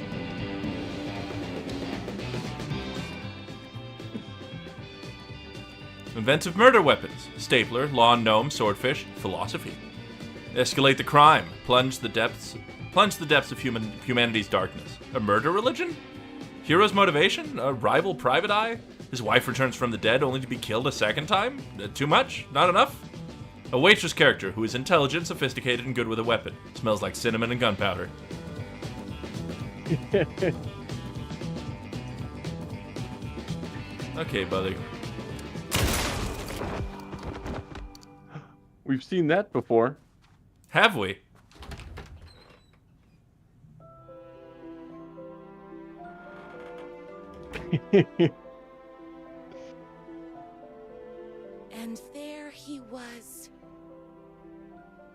Inventive murder weapons. Stapler, lawn gnome, swordfish, philosophy. Escalate the crime. Plunge the depths of humanity's darkness. A murder religion? Hero's motivation? A rival private eye? His wife returns from the dead only to be killed a second time? Too much? Not enough? A waitress character who is intelligent, sophisticated, and good with a weapon. Smells like cinnamon and gunpowder. Okay, buddy. We've seen that before. Have we? And there he was.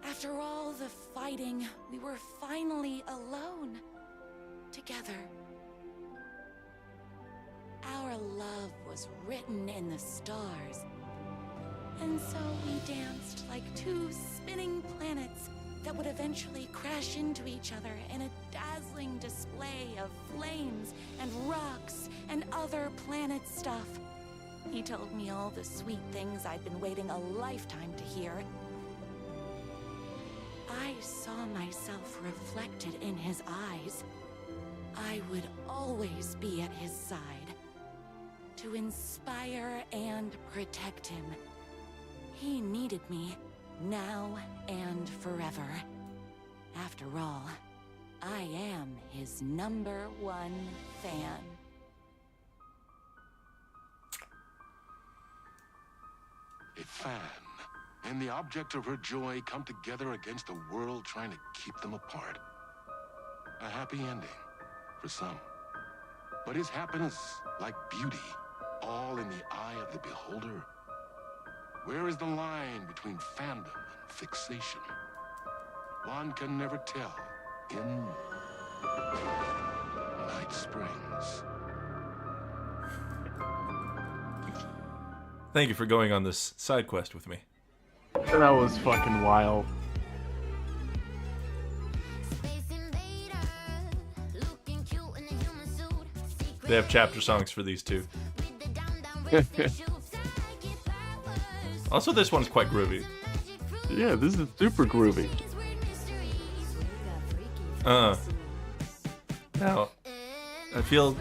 After all the fighting, we were finally alone. Together. Our love was written in the stars. And so we danced like 2 spinning planets that would eventually crash into each other in a dazzling display of flames and rocks and other planet stuff. He told me all the sweet things I'd been waiting a lifetime to hear. I saw myself reflected in his eyes. I would always be at his side, to inspire and protect him. He needed me, now and forever. After all, I am his #1 fan. A fan and the object of her joy come together against a world trying to keep them apart. A happy ending for some. But is happiness, like beauty, all in the eye of the beholder? Where is the line between fandom and fixation? One can never tell in Night Springs. Thank you for going on this side quest with me. That was fucking wild. They have chapter songs for these two. Also, this one's quite groovy. Yeah, this is super groovy. Now, I feel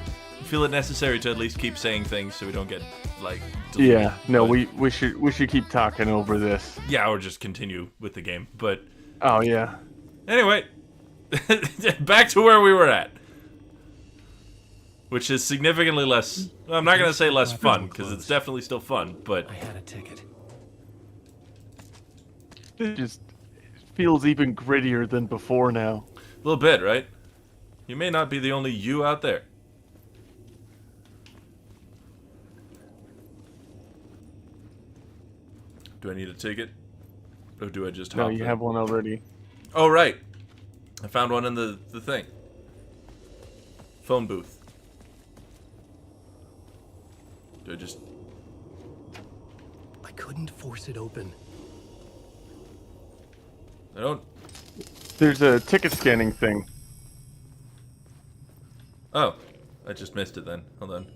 it necessary to at least keep saying things so we don't get like. Deleted, yeah, no, but, we should keep talking over this. Yeah, or just continue with the game. But oh yeah. Anyway, back to where we were at, which is significantly less. Well, I'm not gonna say less fun because it's definitely still fun. But I had a ticket. It just feels even grittier than before now. A little bit, right? You may not be the only you out there. Do I need a ticket? Or do I just hop No, you in? have one already. Oh, right. I found one in the thing. Phone booth. Do I just... I couldn't force it open. I don't... There's a ticket scanning thing. Oh. I just missed it then. Hold on.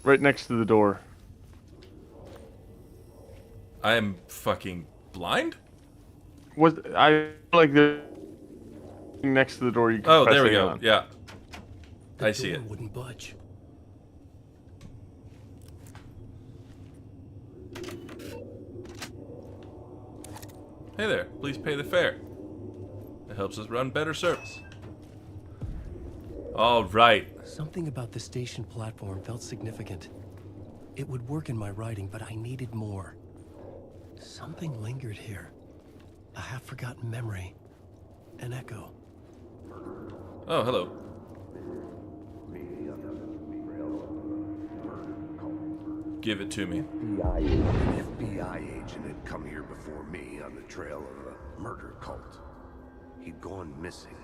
Right next to the door. I am fucking blind? Was I like the next to the door? You can Oh, press there we A go. on. Yeah. The I see door it. wouldn't budge. Hey there. Please pay the fare. It helps us run better service. All right. Something about the station platform felt significant. It would work in my writing, but I needed more. Something lingered here. A half-forgotten memory. An echo. Oh, hello. Give it to me. An FBI agent had come here before me on the trail of a murder cult. He'd gone missing,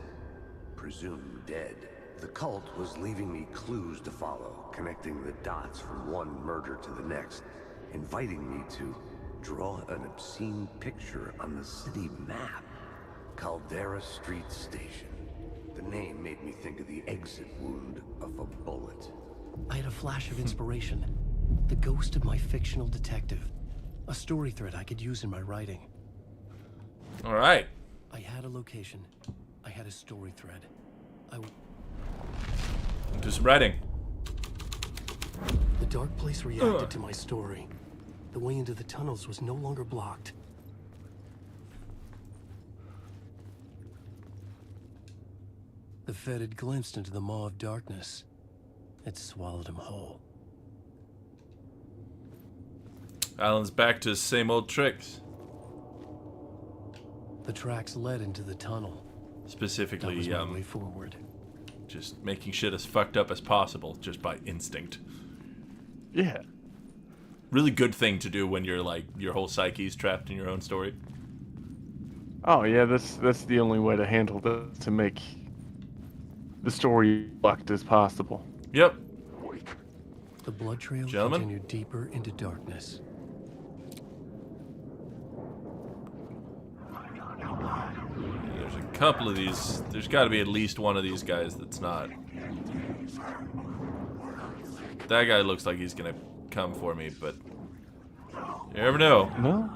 presumed dead. The cult was leaving me clues to follow, connecting the dots from one murder to the next, inviting me to draw an obscene picture on the city map. Caldera Street Station. The name made me think of the exit wound of a bullet. I had a flash of inspiration. The ghost of my fictional detective. A story thread I could use in my writing. All right. I had a location. I had a story thread. Do some writing. The dark place reacted to my story. The way into the tunnels was no longer blocked. The Fed had glimpsed into the maw of darkness. It swallowed him whole. Alan's back to his same old tricks. The tracks led into the tunnel. Specifically, That was my way forward. just making shit as fucked up as possible, just by instinct. Yeah. Really good thing to do when you're like your whole psyche's trapped in your own story. Oh yeah, that's the only way to handle this, to make the story fucked as possible. Yep. The blood trail Gentlemen? continued deeper into darkness. There's a couple of these. There's got to be at least one of these guys that's not. That guy looks like he's gonna come for me, but you never know. No.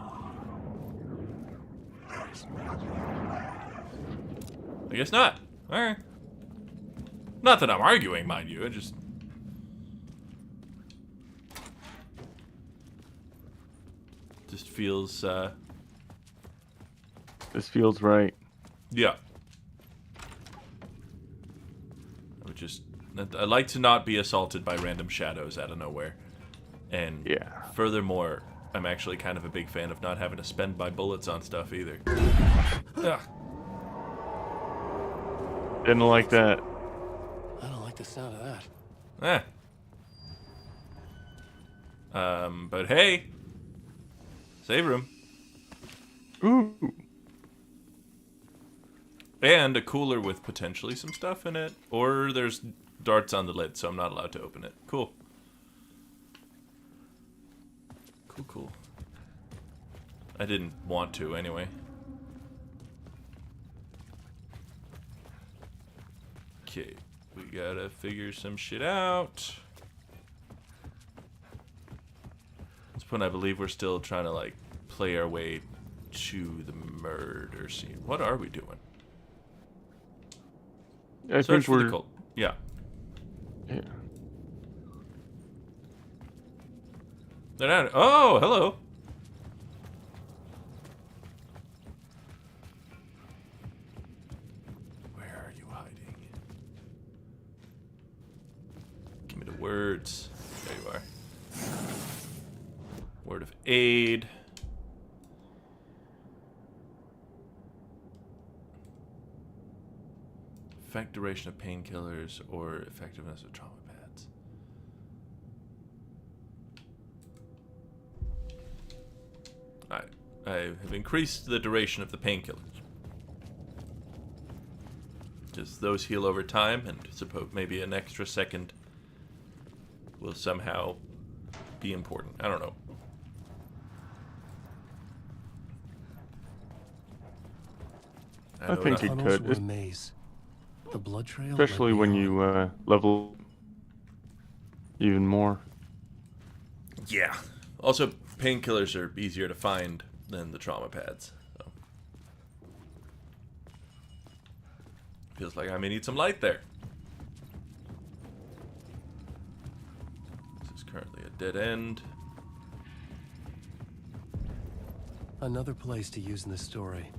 I guess not. All right. Not that I'm arguing, mind you. I just. Just feels. This feels right. Yeah. I like to not be assaulted by random shadows out of nowhere. And yeah. Furthermore, I'm actually kind of a big fan of not having to spend my bullets on stuff either. Ugh. Didn't like that. I don't like the sound of that. But hey. Save room. Ooh. And a cooler with potentially some stuff in it. Or there's darts on the lid, so I'm not allowed to open it. Cool. I didn't want to anyway. Okay, we gotta figure some shit out. At this point, I believe we're still trying to, like, play our way to the murder scene. What are we doing? I Search think for we're... the cult. Yeah. Yeah. They're not... Oh, hello. Where are you hiding? Give me the words. There you are. Word of aid. Effect duration of painkillers or effectiveness of trauma pads. Alright. I have increased the duration of the painkillers. Just those heal over time, and suppose maybe an extra second will somehow be important. I don't know. I think it Tunnels could. were a maze. The blood trail Especially led when beyond. you level even more. Yeah. Also, painkillers are easier to find than the trauma pads. So. Feels like I may need some light there. This is currently a dead end. Another place to use in the story.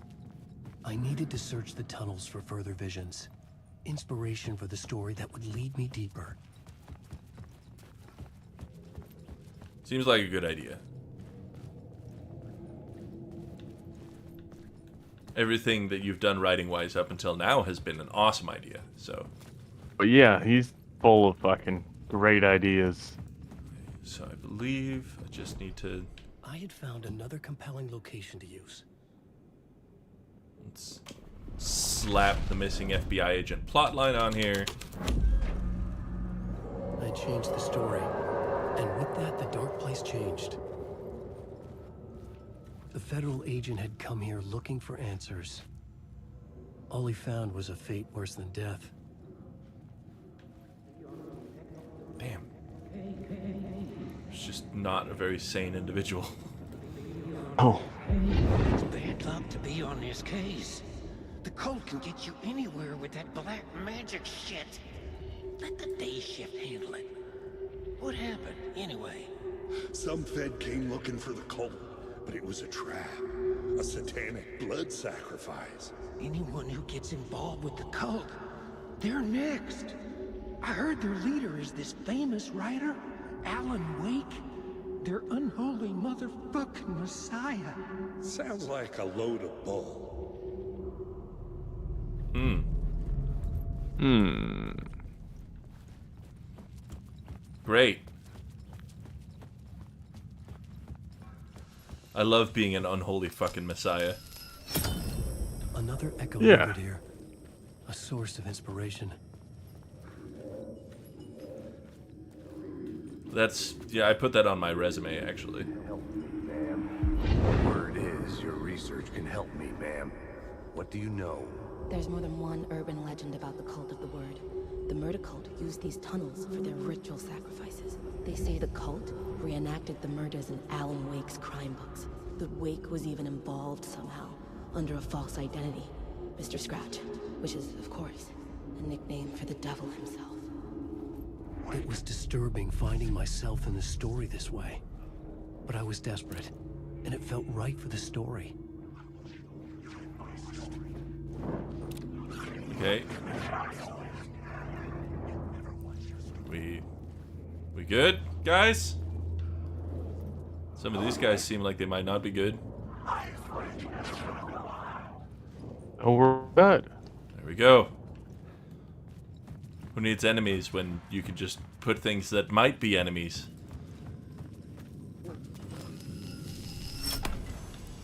I needed to search the tunnels for further visions. Inspiration for the story that would lead me deeper. Seems like a good idea. Everything that you've done writing-wise up until now has been an awesome idea, so... But yeah, he's full of fucking great ideas. So I believe I just need to... I had found another compelling location to use. Let's slap the missing FBI agent plotline on here. I changed the story, and with that, the dark place changed. The federal agent had come here looking for answers. All he found was a fate worse than death. Damn. He's just not a very sane individual. Oh. It's bad luck to be on this case. The cult can get you anywhere with that black magic shit. Let the day shift handle it. What happened, anyway? Some Fed came looking for the cult, but it was a trap. A satanic blood sacrifice. Anyone who gets involved with the cult, they're next. I heard their leader is this famous writer, Alan Wake. Their unholy motherfucking messiah. Sounds like a load of bull. Great. I love being an unholy fucking messiah. Another echo Yeah. lingered here. A source of inspiration. That's... yeah, I put that on my resume, actually. Word is, your research can help me, ma'am. What do you know? There's more than one urban legend about the Cult of the Word. The murder cult used these tunnels for their ritual sacrifices. They say the cult reenacted the murders in Alan Wake's crime books. That Wake was even involved somehow, under a false identity. Mr. Scratch, which is, of course, a nickname for the devil himself. It was disturbing finding myself in the story this way. But I was desperate, and it felt right for the story. Okay. We good, guys? Some of these guys seem like they might not be good. Oh, we're good. There we go. Who needs enemies when you can just put things that might be enemies?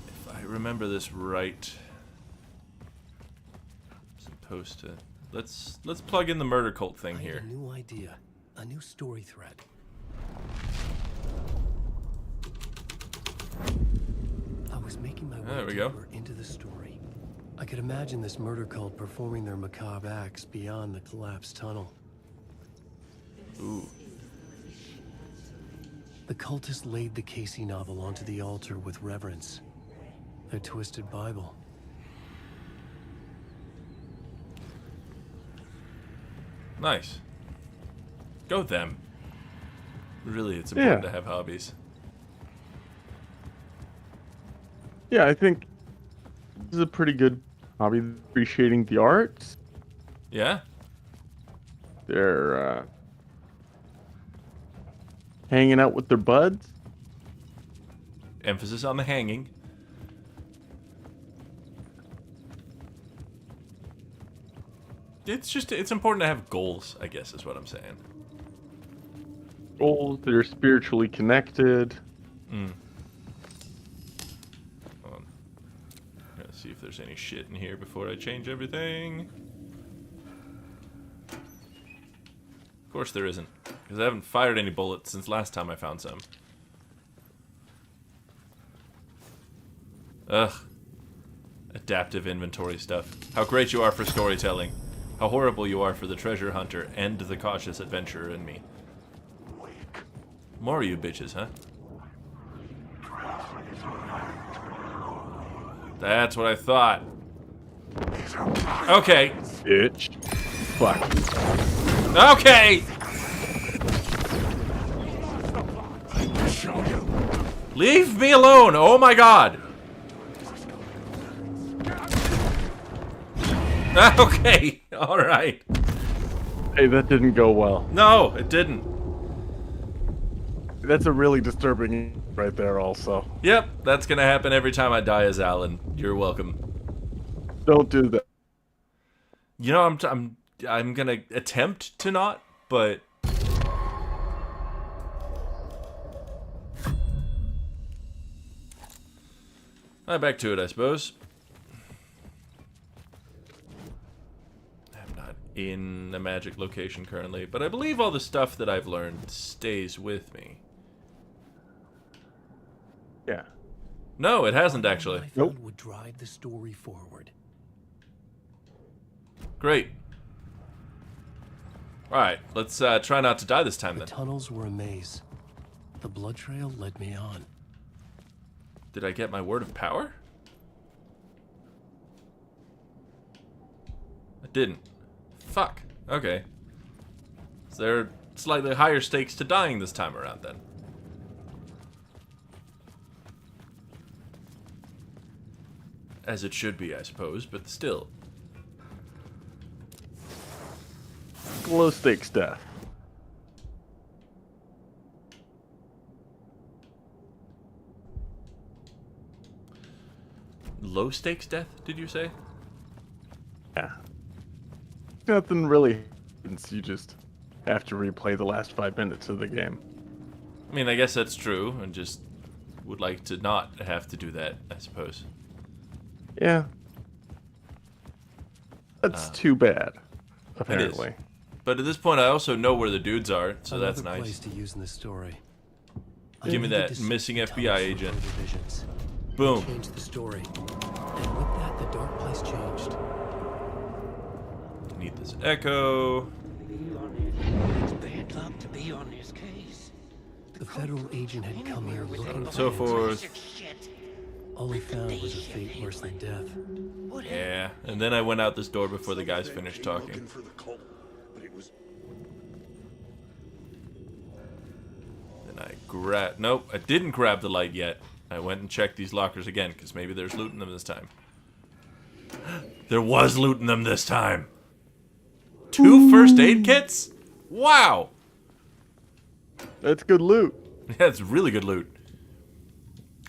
If I remember this right, I'm supposed to... Let's plug in the murder cult thing I had here. a new idea, a new story thread. I was was making my way There we go. deeper into the story, I could imagine this murder cult performing their macabre acts beyond the collapsed tunnel. Ooh. The cultists laid the Casey novel onto the altar with reverence. Their twisted Bible. Nice. Go them. Really, it's important to have hobbies. Yeah, I think this is a pretty good hobby. Appreciating the arts. Yeah? They're hanging out with their buds. Emphasis on the hanging. It's important to have goals, I guess is what I'm saying. Goals that are spiritually connected. Hold on. Gotta see if there's any shit in here before I change everything. Of course there isn't, because I haven't fired any bullets since last time I found some. Ugh. Adaptive inventory stuff. How great you are for storytelling. How horrible you are for the treasure hunter and the cautious adventurer in me. More of you bitches, huh? That's what I thought. Okay. Bitch. Fuck. Okay! Leave me alone! Oh my god! Okay, alright. Hey, that didn't go well. No, it didn't. That's a really disturbing right there also. Yep, that's gonna happen every time I die as Alan. You're welcome. Don't do that. You know, I'm gonna attempt to not, but back to it, I suppose. I'm not in a magic location currently, but I believe all the stuff that I've learned stays with me. Yeah. No, it hasn't actually. Nope. Would drive the story forward. Great. Alright, let's try not to die this time then. The tunnels were a maze. The blood trail led me on. Did I get my word of power? I didn't. Fuck. Okay. So there are slightly higher stakes to dying this time around then. As it should be, I suppose, but still. Low stakes death. Low stakes death, did you say? Yeah. Nothing really happens. You just have to replay the last 5 minutes of the game. I mean, I guess that's true, and just would like to not have to do that, I suppose. Yeah. That's too bad, apparently. It is. But at this point, I also know where the dudes are, so that's Another nice. place to use in this story. Give me that missing FBI agent. Boom. Changed the story. And with that, the dark place changed. Need this echo. It's bad luck to be on this case. The federal agent had come here looking for So forth. All he found was a fate worse than death. Yeah, and then I went out this door before the guys finished talking. Then I grabbed... Nope, I didn't grab the light yet. I went and checked these lockers again, because maybe there's loot in them this time. There was loot in them this time! 2 first aid kits? Wow! That's good loot. Yeah, it's really good loot.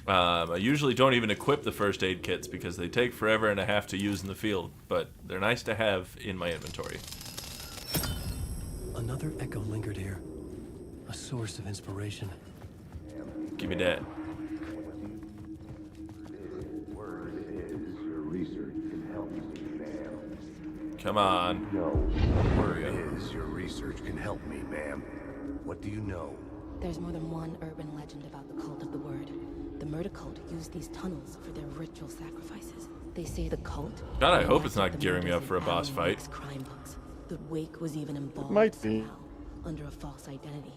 I usually don't even equip the first aid kits because they take forever and a half to use in the field, but they're nice to have in my inventory. Another echo lingered here. A source of inspiration. Give me that. Come on. Word is your research can help me, ma'am. What do you know? There's more than one urban legend about the Cult of the Word. The murder cult used these tunnels for their ritual sacrifices. They say the cult... God, I hope it's not gearing me up for a boss fight. Crime books. The Wake was even involved Might be. somehow, under a false identity.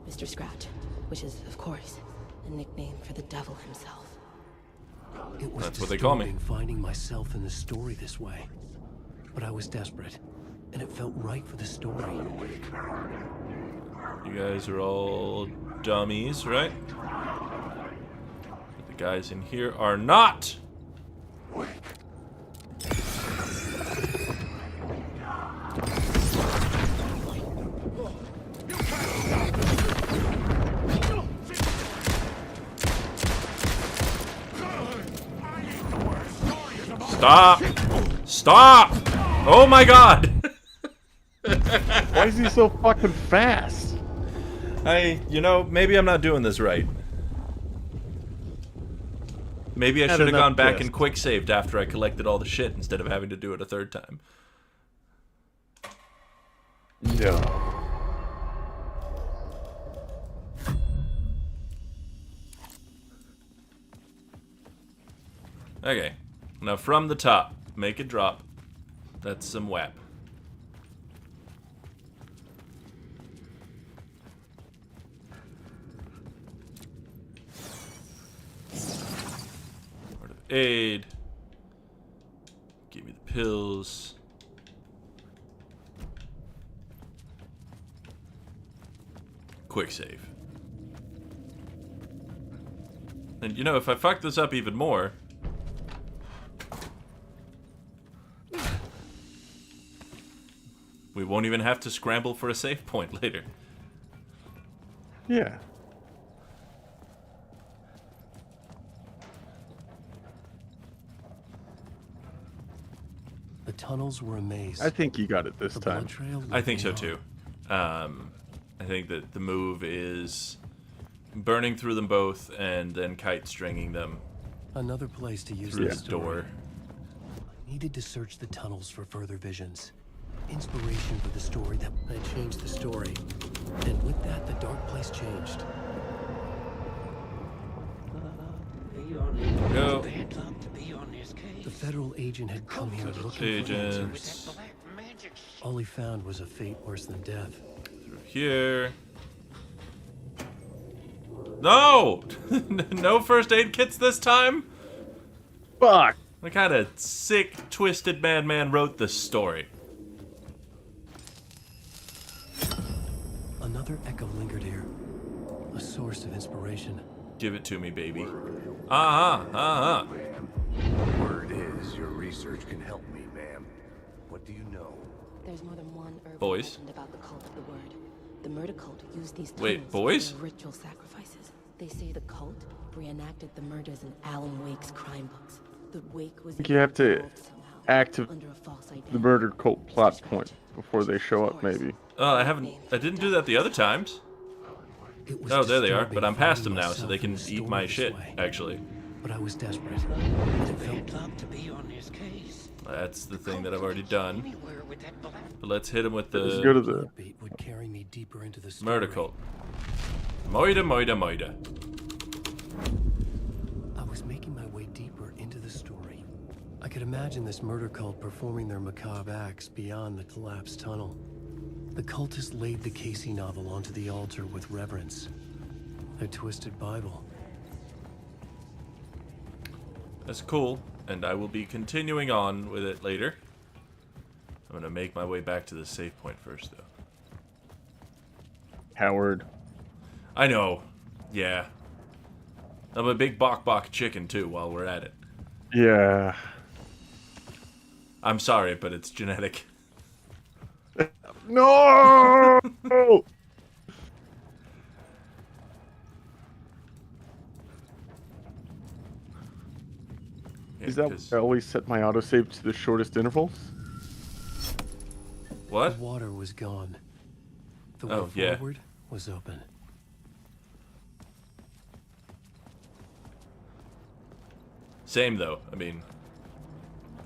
Mr. Scratch, which is, of course, a nickname for the devil himself. It was That's what they call me. disturbing finding myself in the story this way. But I was desperate, and it felt right for the story. You guys are all dummies, right? The guys in here are not! Stop! Stop! Oh my god! Why is he so fucking fast? You know, maybe I'm not doing this right. Maybe I should have gone back and quick saved after I collected all the shit instead of having to do it a third time. No. Okay. Now from the top, make it drop. That's some WAP. Word of aid. Give me the pills. Quick save. And you know, if I fuck this up even more, we won't even have to scramble for a save point later. Yeah. The tunnels were a maze. I think you got it this The time. blood trail I think so led too. I think that the move is burning through them both and then kite stringing them Another place to use through this the door. I needed to search the tunnels for further visions. Inspiration for the story that I changed the story. And with that, the dark place changed. Go. The federal agent had come here looking for answers. All he found was a fate worse than death. Through here. No! No first aid kits this time? Fuck! What kind of sick, twisted madman wrote this story? Another echo lingered here. A source of inspiration. Give it to me, baby. Uh-huh. Word is, your research can help me, ma'am. What do you know? There's more than one urban Boys? legend about the cult of the word. The murder cult used these Wait, tunnels boys? for their ritual sacrifices. They say the cult reenacted the murders in Alan Wake's crime books. The Wake was I think you have to involved somehow, activate under a false identity. the murder cult plot point before they show up, maybe. Oh, I didn't do that the other times. Oh, there they are, but I'm past them now, so they can eat my shit, actually. But I was desperate. And it felt to be on this case. That's the thing that I've already done. But let's hit him with Let's go to the the beat would carry me deeper into the story. murder cult. Moida. I was making my way deeper into the story. I could imagine this murder cult performing their macabre acts beyond the collapsed tunnel. The cultists laid the Casey novel onto the altar with reverence. A twisted Bible. That's cool, and I will be continuing on with it later. I'm gonna make my way back to the save point first, though. Howard. I know. Yeah. I'm a big bok chicken, too, while we're at it. Yeah. I'm sorry, but it's genetic. No! Is that why I always set my autosave to the shortest intervals? What? The water was gone. The Oh, way yeah. forward was open. Same, though. I mean,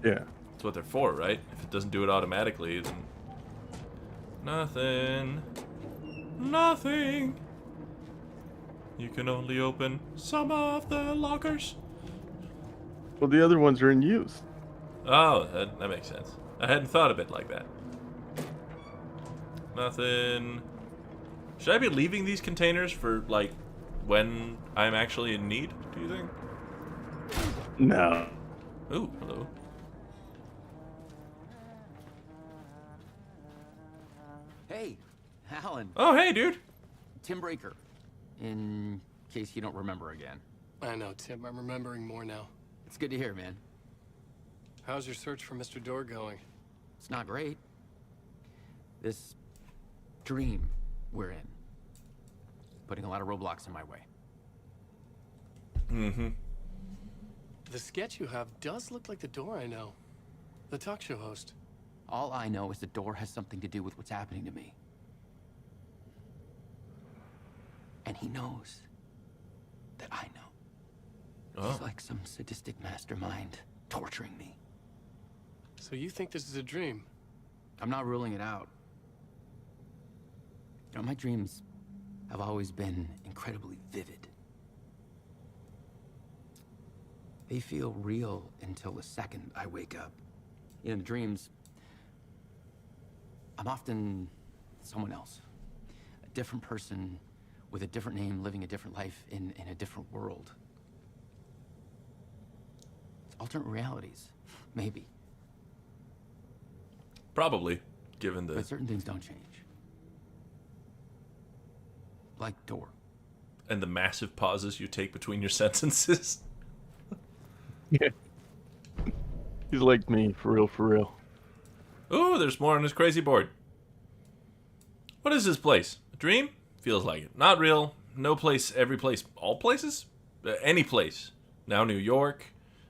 Yeah. that's what they're for, right? If it doesn't do it automatically, then... Nothing. Nothing. You can only open some of the lockers. Well, the other ones are in use. Oh, that makes sense. I hadn't thought of it like that. Nothing. Should I be leaving these containers for, like, when I'm actually in need, do you think? No. Ooh, hello. Hey, Alan. Oh, hey, dude. Tim Breaker. In case you don't remember again. I know, Tim. I'm remembering more now. It's good to hear, man. How's your search for Mr. Door going? It's not great. This dream we're in. Putting a lot of roadblocks in my way. Mm-hmm. The sketch you have does look like the Door I know. The talk show host. All I know is the Door has something to do with what's happening to me. And he knows that I know. Oh. He's like some sadistic mastermind torturing me. So you think this is a dream? I'm not ruling it out. You know, my dreams have always been incredibly vivid. They feel real until the second I wake up. In dreams, I'm often someone else. A different person with a different name, living a different life in a different world. It's alternate realities, maybe. Probably, given the... But certain things don't change. Like Door. And the massive pauses you take between your sentences. Yeah. He's like me, for real, for real. Ooh, there's more on his crazy board. What is this place? A dream? Feels like it. Not real. No place, every place. All places? Any place. Now New York.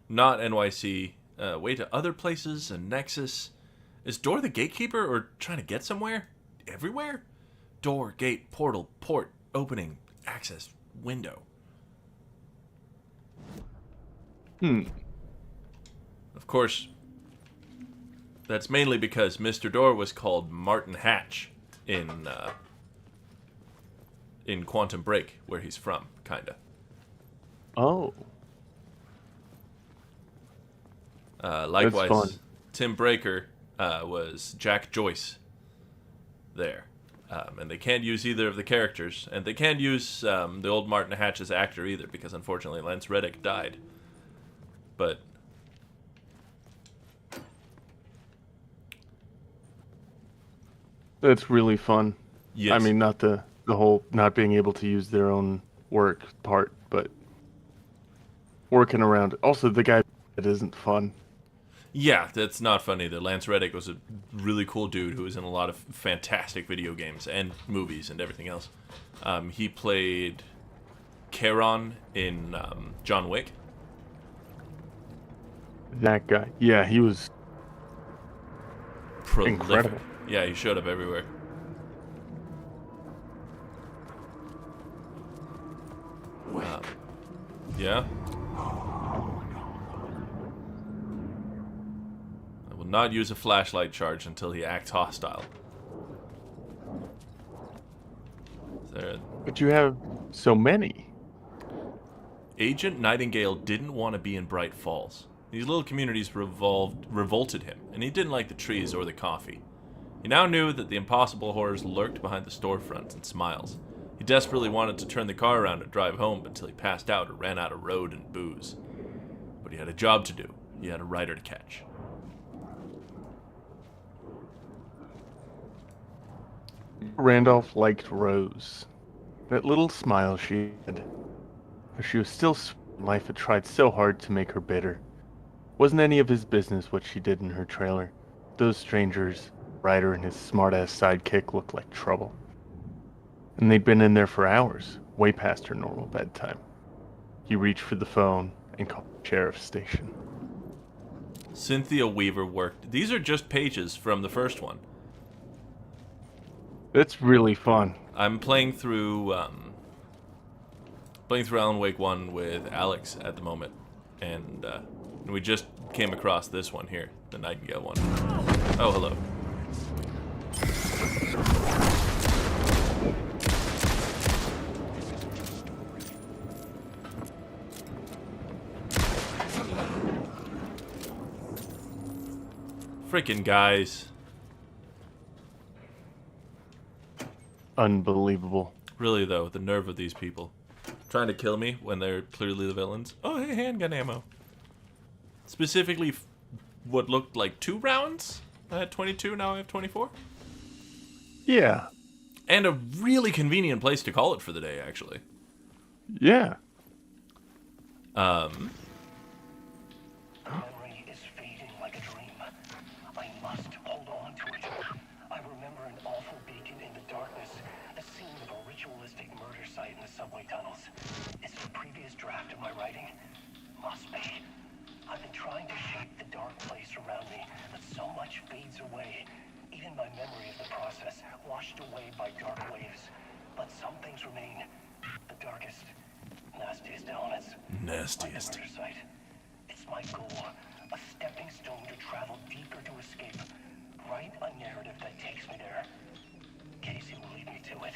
Not NYC. Way to other places. A Nexus. Is Door the gatekeeper or trying to get somewhere? Everywhere? Door, gate, portal, port, opening, access, window. Of course, that's mainly because Mr. Door was called Martin Hatch in Quantum Break, where he's from, kinda. Oh. Likewise, Tim Breaker was Jack Joyce there. And they can't use either of the characters. And they can't use the old Martin Hatch as actor either, because unfortunately Lance Reddick died. But... That's really fun. Yes. I mean, not the whole not being able to use their own work part, but working around it. Also, the guy that isn't fun. Yeah, that's not fun either. Lance Reddick was a really cool dude who was in a lot of fantastic video games and movies and everything else. He played Charon in John Wick. That guy. Yeah, he was Prolific. incredible. Yeah, he showed up everywhere. Yeah. I will not use a flashlight charge until he acts hostile. There. But you have so many. Agent Nightingale didn't want to be in Bright Falls. These little communities revolted him, and he didn't like the trees or the coffee. He now knew that the impossible horrors lurked behind the storefronts and smiles. He desperately wanted to turn the car around and drive home until he passed out or ran out of road and booze. But he had a job to do. He had a rider to catch. Randolph liked Rose. That little smile she had. But she was still sweet, and life had tried so hard to make her bitter. Wasn't any of his business what she did in her trailer. Those strangers, Ryder and his smart-ass sidekick, looked like trouble. And they'd been in there for hours, way past her normal bedtime. He reached for the phone and called the sheriff's station. Cynthia Weaver worked. These are just pages from the first one. It's really fun. I'm playing through Alan Wake 1 with Alex at the moment, and we just came across this one here, the Nightingale one. Oh, hello. Freaking guys. Unbelievable. Really, though, the nerve of these people. Trying to kill me when they're clearly the villains. Oh, hey, handgun ammo. Specifically, what looked like 2 rounds? I had 22, now I have 24. Yeah. And a really convenient place to call it for the day, actually. Yeah. Memory is fading like a dream. I must hold on to it. I remember an awful beacon in the darkness, the scene of a ritualistic murder site in the subway tunnels. Is it a previous draft of my writing? Must be. I've been trying to shape the dark place around me, but so much fades away. Even my memory of the process, washed away by dark waves. But some things remain. The darkest, nastiest elements. Nastiest. Like the murder site. It's my goal. A stepping stone to travel deeper to escape. Write a narrative that takes me there. Casey will lead me to it.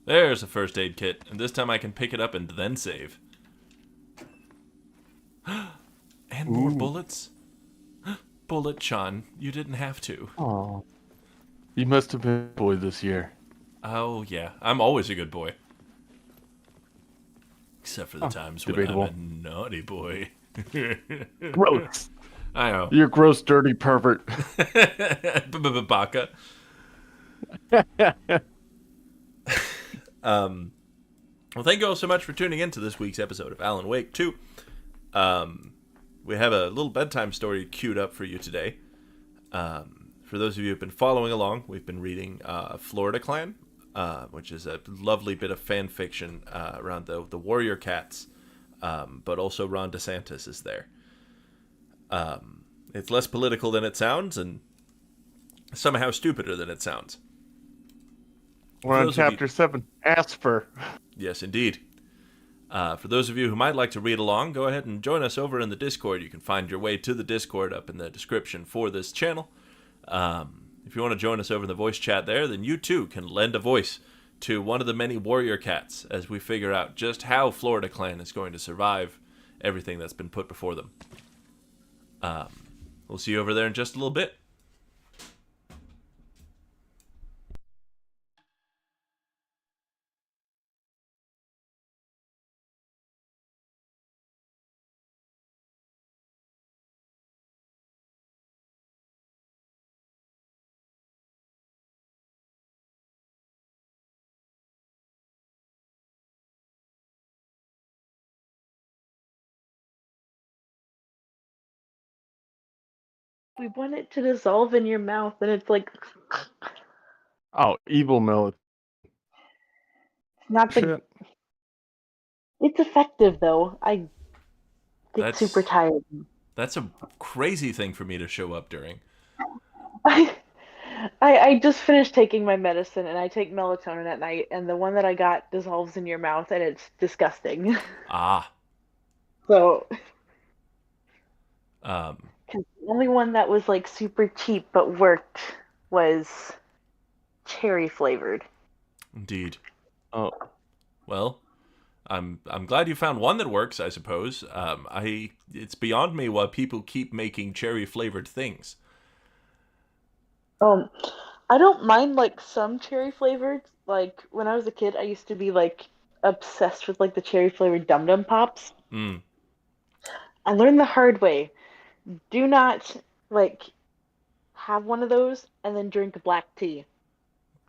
There's a first aid kit, and this time I can pick it up and then save. And more bullets? Bullet Sean, you didn't have to. Oh. You must have been a boy this year. Oh, yeah. I'm always a good boy. Except for the times debatable. when I'm a naughty boy. Gross. I know. You're a gross, dirty pervert. Baka. Well, thank you all so much for tuning in to this week's episode of Alan Wake 2. We have a little bedtime story queued up for you today. For those of you who have been following along, we've been reading Florida Clan, which is a lovely bit of fan fiction around the Warrior Cats, but also Ron DeSantis is there. It's less political than it sounds, and somehow stupider than it sounds. We're on chapter 7. Ask for. Yes, indeed. For those of you who might like to read along, go ahead and join us over in the Discord. You can find your way to the Discord up in the description for this channel. If you want to join us over in the voice chat there, then you too can lend a voice to one of the many warrior cats as we figure out just how Florida Clan is going to survive everything that's been put before them. We'll see you over there in just a little bit. We want it to dissolve in your mouth, and it's like Oh, evil millet. not the. Shit. It's effective though. I get super tired. That's a crazy thing for me to show up during. I just finished taking my medicine, and I take melatonin at night, and the one that I got dissolves in your mouth, and it's disgusting. Ah. So. The only one that was like super cheap but worked was cherry flavored. Indeed. Oh. Well, I'm glad you found one that works, I suppose. It's beyond me why people keep making cherry flavored things. I don't mind like some cherry flavored. Like when I was a kid, I used to be like obsessed with like the cherry flavored Dum Dum Pops. I learned the hard way. Do not like have one of those and then drink black tea.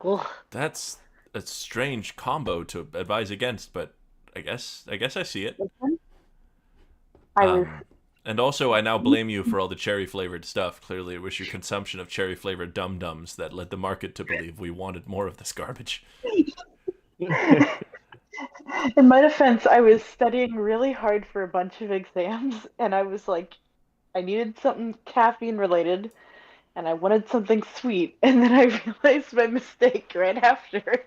Ugh. That's a strange combo to advise against, but I guess I see it. And also, I now blame you for all the cherry-flavored stuff. Clearly, it was your consumption of cherry-flavored Dum-Dums that led the market to believe we wanted more of this garbage. In my defense, I was studying really hard for a bunch of exams, and I was like, I needed something caffeine-related, and I wanted something sweet, and then I realized my mistake right after.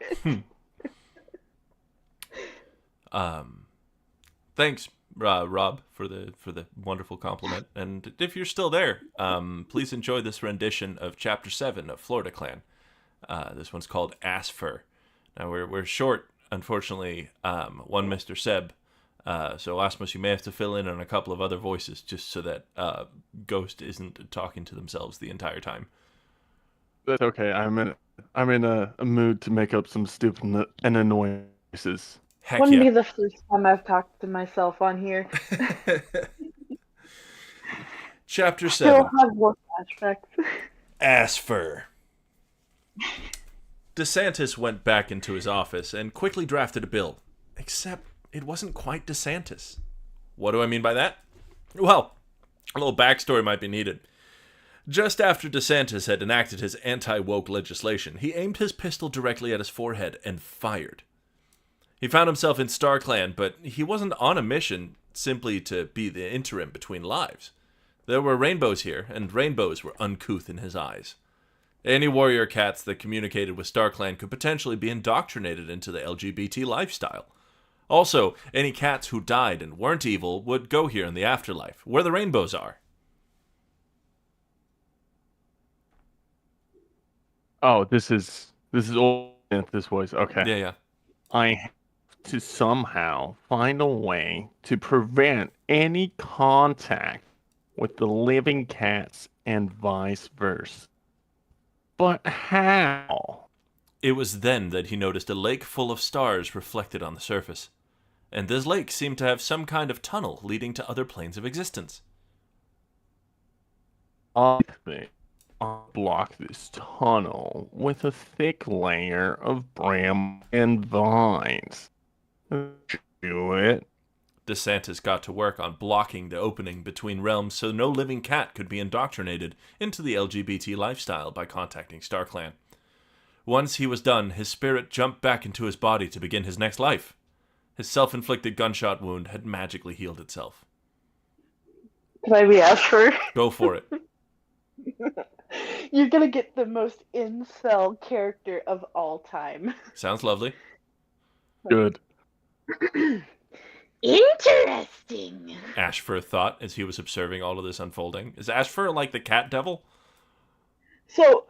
Thanks, Rob, for the wonderful compliment. And if you're still there, please enjoy this rendition of Chapter 7 of Florida Clan. This one's called Ass Fur. Now, we're short, unfortunately, one Mr. Seb, So Osmos, you may have to fill in on a couple of other voices just so that Ghost isn't talking to themselves the entire time. That's okay. I'm in a mood to make up some stupid and annoying voices. Heck Wouldn't yeah. be the first time I've talked to myself on here. Chapter Still 7. have more flashbacks. Ass fur. DeSantis went back into his office and quickly drafted a bill. Except it wasn't quite DeSantis. What do I mean by that? Well, a little backstory might be needed. Just after DeSantis had enacted his anti-woke legislation, he aimed his pistol directly at his forehead and fired. He found himself in StarClan, but he wasn't on a mission simply to be the interim between lives. There were rainbows here, and rainbows were uncouth in his eyes. Any warrior cats that communicated with StarClan could potentially be indoctrinated into the LGBT lifestyle. Also, any cats who died and weren't evil would go here in the afterlife, where the rainbows are. Oh, this is old this voice. Okay. Yeah. I have to somehow find a way to prevent any contact with the living cats and vice versa. But how? It was then that he noticed a lake full of stars reflected on the surface. And this lake seemed to have some kind of tunnel leading to other planes of existence. I think I'll block this tunnel with a thick layer of bram and vines. Do it. DeSantis got to work on blocking the opening between realms so no living cat could be indoctrinated into the LGBT lifestyle by contacting StarClan. Once he was done, his spirit jumped back into his body to begin his next life. His self-inflicted gunshot wound had magically healed itself. Can I be Ashford? Go for it. You're gonna get the most incel character of all time. Sounds lovely. Good. Interesting. Ashfur thought as he was observing all of this unfolding. Is Ashfur like the cat devil? So,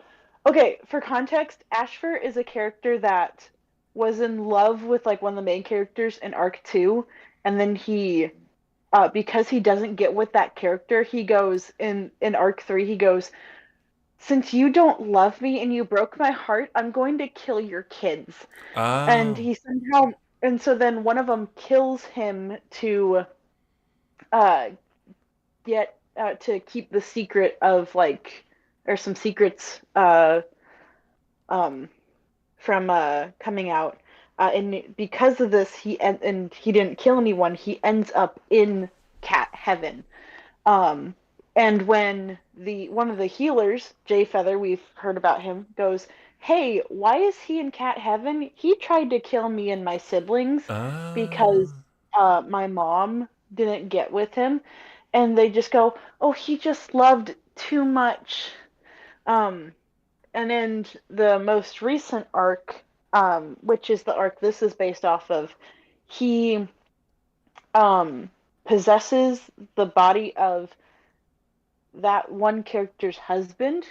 okay, for context, Ashfur is a character that was in love with like one of the main characters in Arc 2, and then he because he doesn't get with that character, he goes in Arc 3, he goes, "Since you don't love me and you broke my heart, I'm going to kill your kids." Oh. And he somehow, and so then one of them kills him to get to keep the secret of like, or some secrets from coming out. And because of this, and he didn't kill anyone. He ends up in cat heaven. And when one of the healers, Jay Feather, we've heard about him, goes, "Hey, why is he in cat heaven? He tried to kill me and my siblings because my mom didn't get with him." And they just go, "Oh, he just loved too much." And in the most recent arc, which is the arc this is based off of, he possesses the body of that one character's husband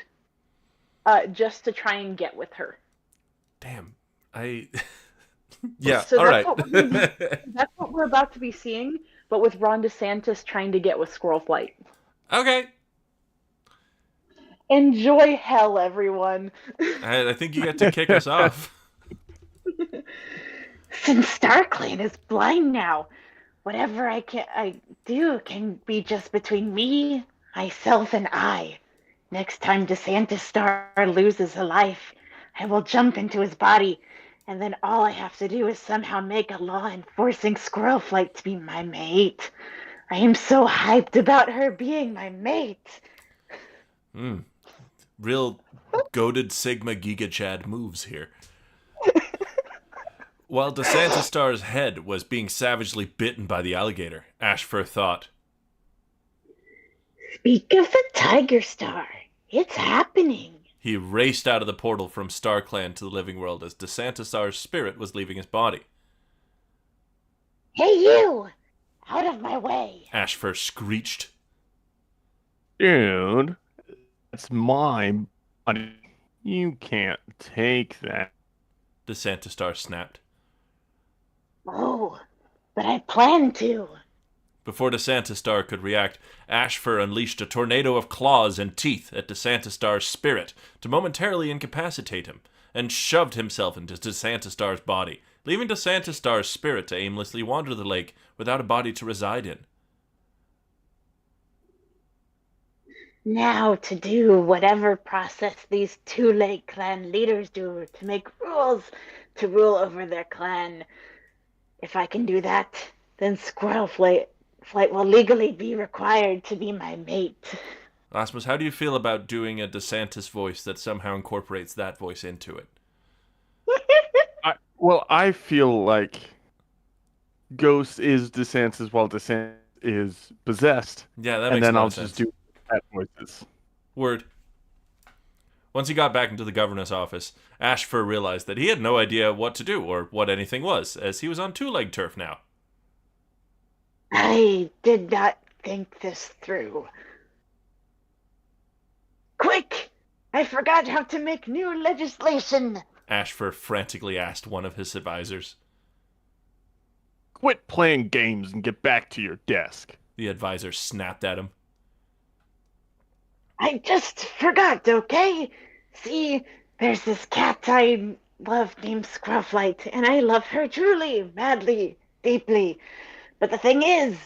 just to try and get with her. Damn. Yeah, so all right. That's what we're about to be seeing, but with Ron DeSantis trying to get with Squirrel Flight. Okay. Enjoy hell, everyone. I think you get to kick us off. Since StarClan is blind now, whatever I do can be just between me, myself, and I. Next time DeSantis Star loses a life, I will jump into his body, and then all I have to do is somehow make a law enforcing Squirrel Flight to be my mate. I am so hyped about her being my mate. Real goated Sigma Giga Chad moves here. While DeSantis Star's head was being savagely bitten by the alligator, Ashfur thought, Speak of the Tiger Star. It's happening. He raced out of the portal from StarClan to the living world as DeSantis Star's spirit was leaving his body. Hey, you! Out of my way. Ashfur screeched. Dude, that's my body. You can't take that. DeSantis Star snapped. Oh, but I plan to. Before DeSantistar could react, Ashfur unleashed a tornado of claws and teeth at DeSantistar's spirit to momentarily incapacitate him, and shoved himself into DeSantistar's body, leaving DeSantistar's spirit to aimlessly wander the lake without a body to reside in. Now to do whatever process these two-leg clan leaders do to make rules to rule over their clan. If I can do that, then Squirrel Flight will legally be required to be my mate. Asmus, how do you feel about doing a DeSantis voice that somehow incorporates that voice into it? I feel like Ghost is DeSantis while DeSantis is possessed. Yeah, that and makes then a lot I'll of sense. just do cat voices. Word. Once he got back into the governor's office, Ashfur realized that he had no idea what to do or what anything was, as he was on two-leg turf now. I did not think this through. Quick! I forgot how to make new legislation. Ashfur frantically asked one of his advisors. Quit playing games and get back to your desk. The advisor snapped at him. I just forgot, okay? See, there's this cat I love named Scrufflight, and I love her truly, madly, deeply. But the thing is,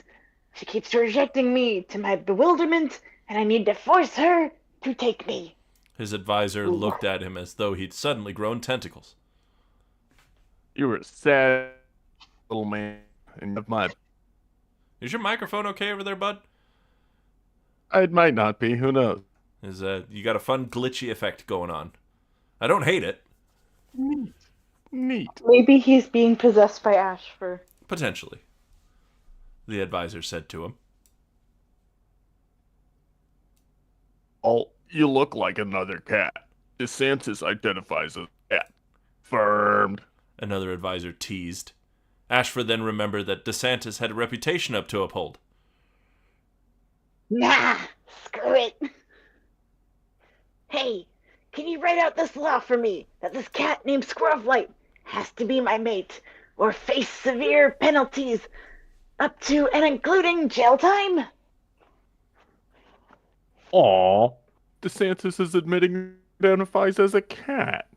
she keeps rejecting me to my bewilderment, and I need to force her to take me. His advisor looked at him as though he'd suddenly grown tentacles. You were a sad little man in the mud. Is your microphone okay over there, bud? It might not be. Who knows? You got a fun glitchy effect going on. I don't hate it. Neat. Maybe he's being possessed by Ashfur. Potentially. The advisor said to him. Oh, you look like another cat. DeSantis identifies as a cat. Confirmed. Another advisor teased. Ashford then remembered that DeSantis had a reputation up to uphold. Nah, screw it. Hey, can you write out this law for me that this cat named Squirrelflight has to be my mate or face severe penalties up to and including jail time? Aw, DeSantis is admitting he identifies as a cat.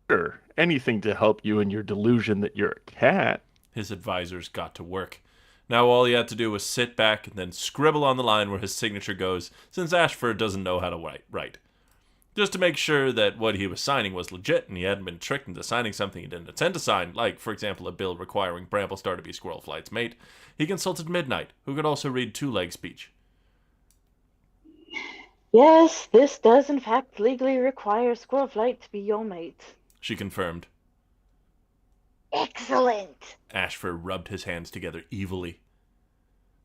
Sure, anything to help you in your delusion that you're a cat. His advisors got to work. Now all he had to do was sit back and then scribble on the line where his signature goes, since Ashford doesn't know how to write. Just to make sure that what he was signing was legit and he hadn't been tricked into signing something he didn't intend to sign, like, for example, a bill requiring Bramblestar to be Squirrelflight's mate, he consulted Midnight, who could also read two-leg speech. Yes, this does in fact legally require Squirrelflight to be your mate. She confirmed. Excellent. Ashford rubbed his hands together evilly.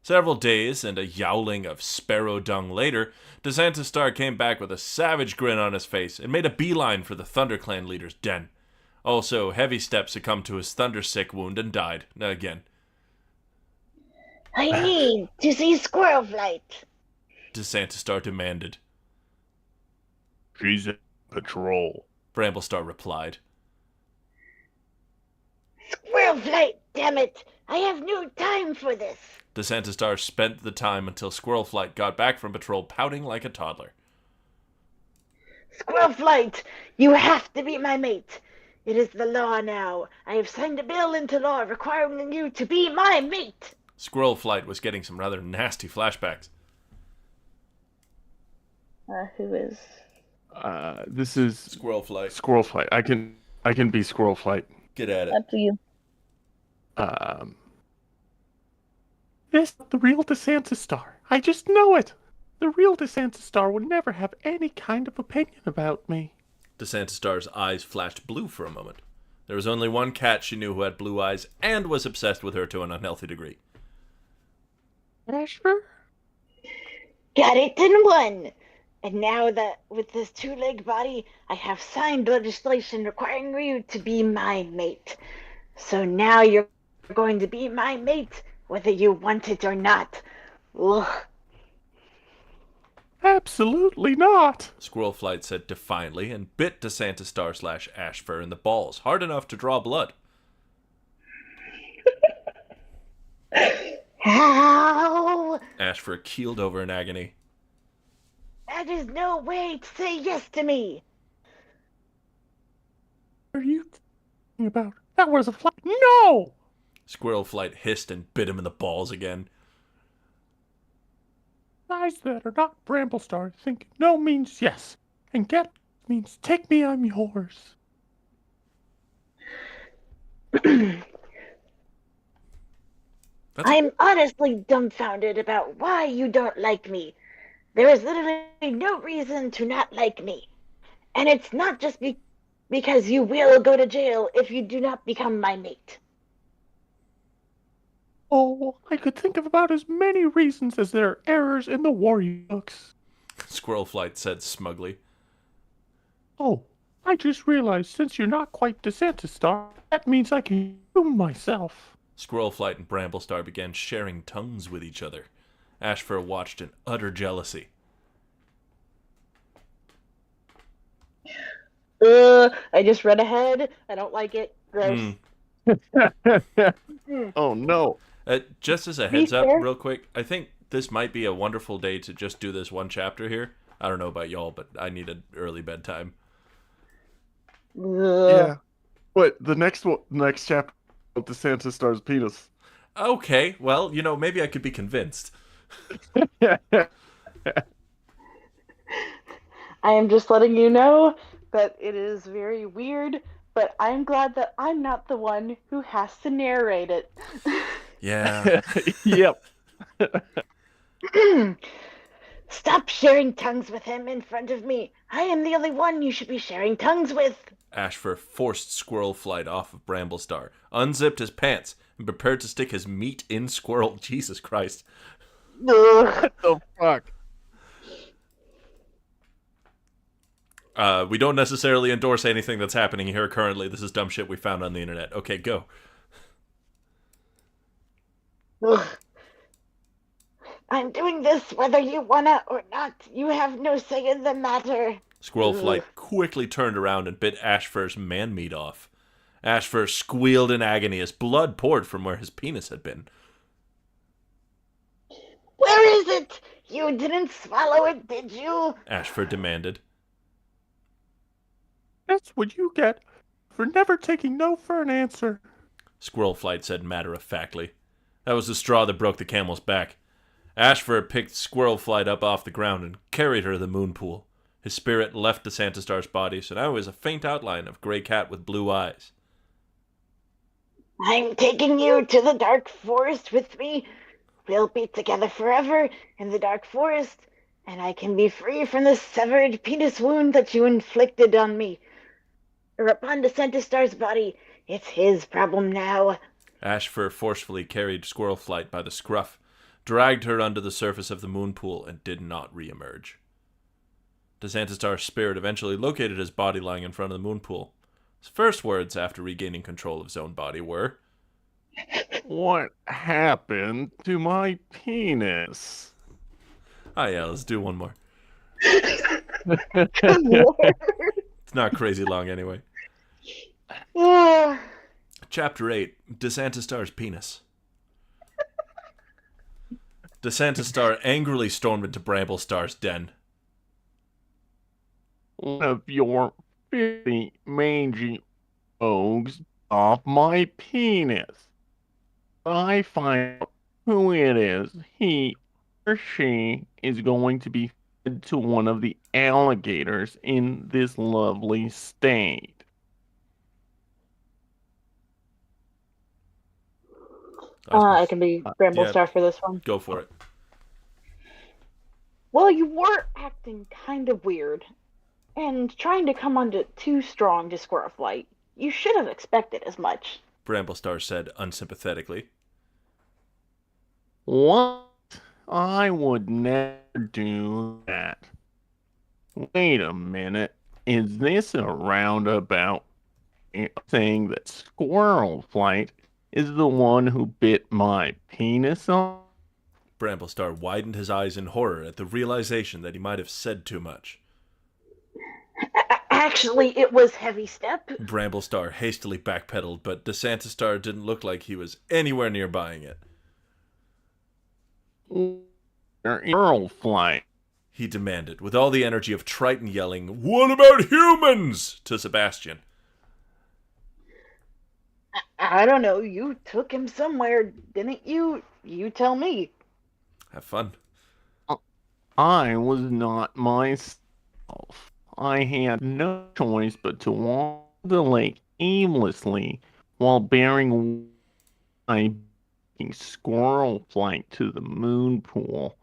Several days and a yowling of sparrow dung later, DeSantis came back with a savage grin on his face and made a beeline for the ThunderClan leader's den. Also, Heavy Step succumbed to his thundersick wound and died, again. I need to see Squirrelflight. DeSantis demanded. She's in patrol, Bramblestar replied. Squirrelflight, damn it! I have no time for this. DeSantis spent the time until Squirrelflight got back from patrol pouting like a toddler. Squirrelflight, you have to be my mate. It is the law now. I have signed a bill into law requiring you to be my mate. Squirrelflight was getting some rather nasty flashbacks. Who is? This is Squirrelflight. Squirrelflight. I can be Squirrelflight. Get at it. Up to you. This is the real DeSantis. I just know it. The real DeSantis would never have any kind of opinion about me. DeSantis' eyes flashed blue for a moment. There was only one cat she knew who had blue eyes and was obsessed with her to an unhealthy degree. Ashford? Got it in one. And now that with this two-leg body, I have signed legislation requiring you to be my mate. So now you're going to be my mate, whether you want it or not. Ugh. Absolutely not, Squirrelflight said defiantly and bit DeSantis / Ashfur in the balls hard enough to draw blood. How? Ashfur keeled over in agony. That is no way to say yes to me. What are you talking about? That was a fly. No! Squirrel Flight hissed and bit him in the balls again. Eyes that are not Bramblestar think no means yes, and get means take me, I'm yours. I'm honestly dumbfounded about why you don't like me. There is literally no reason to not like me. And it's not just because you will go to jail if you do not become my mate. Oh, I could think of about as many reasons as there are errors in the warrior books. Squirrel Flight said smugly. Oh, I just realized since you're not quite DeSantis Star, that means I can do myself. Squirrel Flight and Bramblestar began sharing tongues with each other. Ashfur watched in utter jealousy. I just read ahead. I don't like it. Gross. Oh no. Just as a heads up, real quick, I think this might be a wonderful day to just do this one chapter here. I don't know about y'all, but I need an early bedtime. Yeah. But the next chapter of DeSantis Star's penis. Okay, well, maybe I could be convinced. I am just letting you know that it is very weird, but I'm glad that I'm not the one who has to narrate it. Yeah. Yep. Stop sharing tongues with him in front of me. I am the only one you should be sharing tongues with. Ashfur forced Squirrel Flight off of Bramblestar, unzipped his pants, and prepared to stick his meat in Squirrel. Jesus Christ. What the fuck? We don't necessarily endorse anything that's happening here currently. This is dumb shit we found on the internet. Okay, go. I'm doing this whether you wanna or not. You have no say in the matter. Squirrel Flight quickly turned around and bit Ashfur's man-meat off. Ashfur squealed in agony as blood poured from where his penis had been. Where is it? You didn't swallow it, did you? Ashfur demanded. That's what you get for never taking no for an answer. Squirrel Flight said matter-of-factly. That was the straw that broke the camel's back. Ashfur picked Squirrel Flight up off the ground and carried her to the moon pool. His spirit left the Santa Star's body, so now he was a faint outline of gray cat with blue eyes. I'm taking you to the dark forest with me. We'll be together forever in the dark forest, and I can be free from the severed penis wound that you inflicted on me. Or upon the Santa Star's body. It's his problem now. Ashfur forcefully carried Squirrel Flight by the scruff, dragged her under the surface of the moon pool, and did not re-emerge. DeSantistar's spirit eventually located his body lying in front of the moon pool. His first words after regaining control of his own body were, "What happened to my penis?" Oh yeah, let's do one more. Good Lord. It's not crazy long anyway. Chapter 8, DeSantistar's penis. DeSantistar angrily stormed into Bramblestar's den. One of your filthy, mangy rogues off my penis. I find out who it is. He or she is going to be fed to one of the alligators in this lovely state. I can be Bramblestar for this one. Go for it. Well, you were acting kind of weird and trying to come on too strong to Squirrel Flight. You should have expected as much. Bramblestar said unsympathetically. What? I would never do that. Wait a minute. Is this a roundabout saying that Squirrel Flight is the one who bit my penis off? Bramblestar widened his eyes in horror at the realization that he might have said too much. Actually, it was Heavy Step. Bramblestar hastily backpedaled, but DeSantistar didn't look like he was anywhere near buying it. Earl flight. He demanded, with all the energy of Triton yelling, "What about humans?" to Sebastian. I don't know. You took him somewhere, didn't you? You tell me. Have fun. I was not myself. I had no choice but to walk the lake aimlessly while bearing my squirrel flight to the moon pool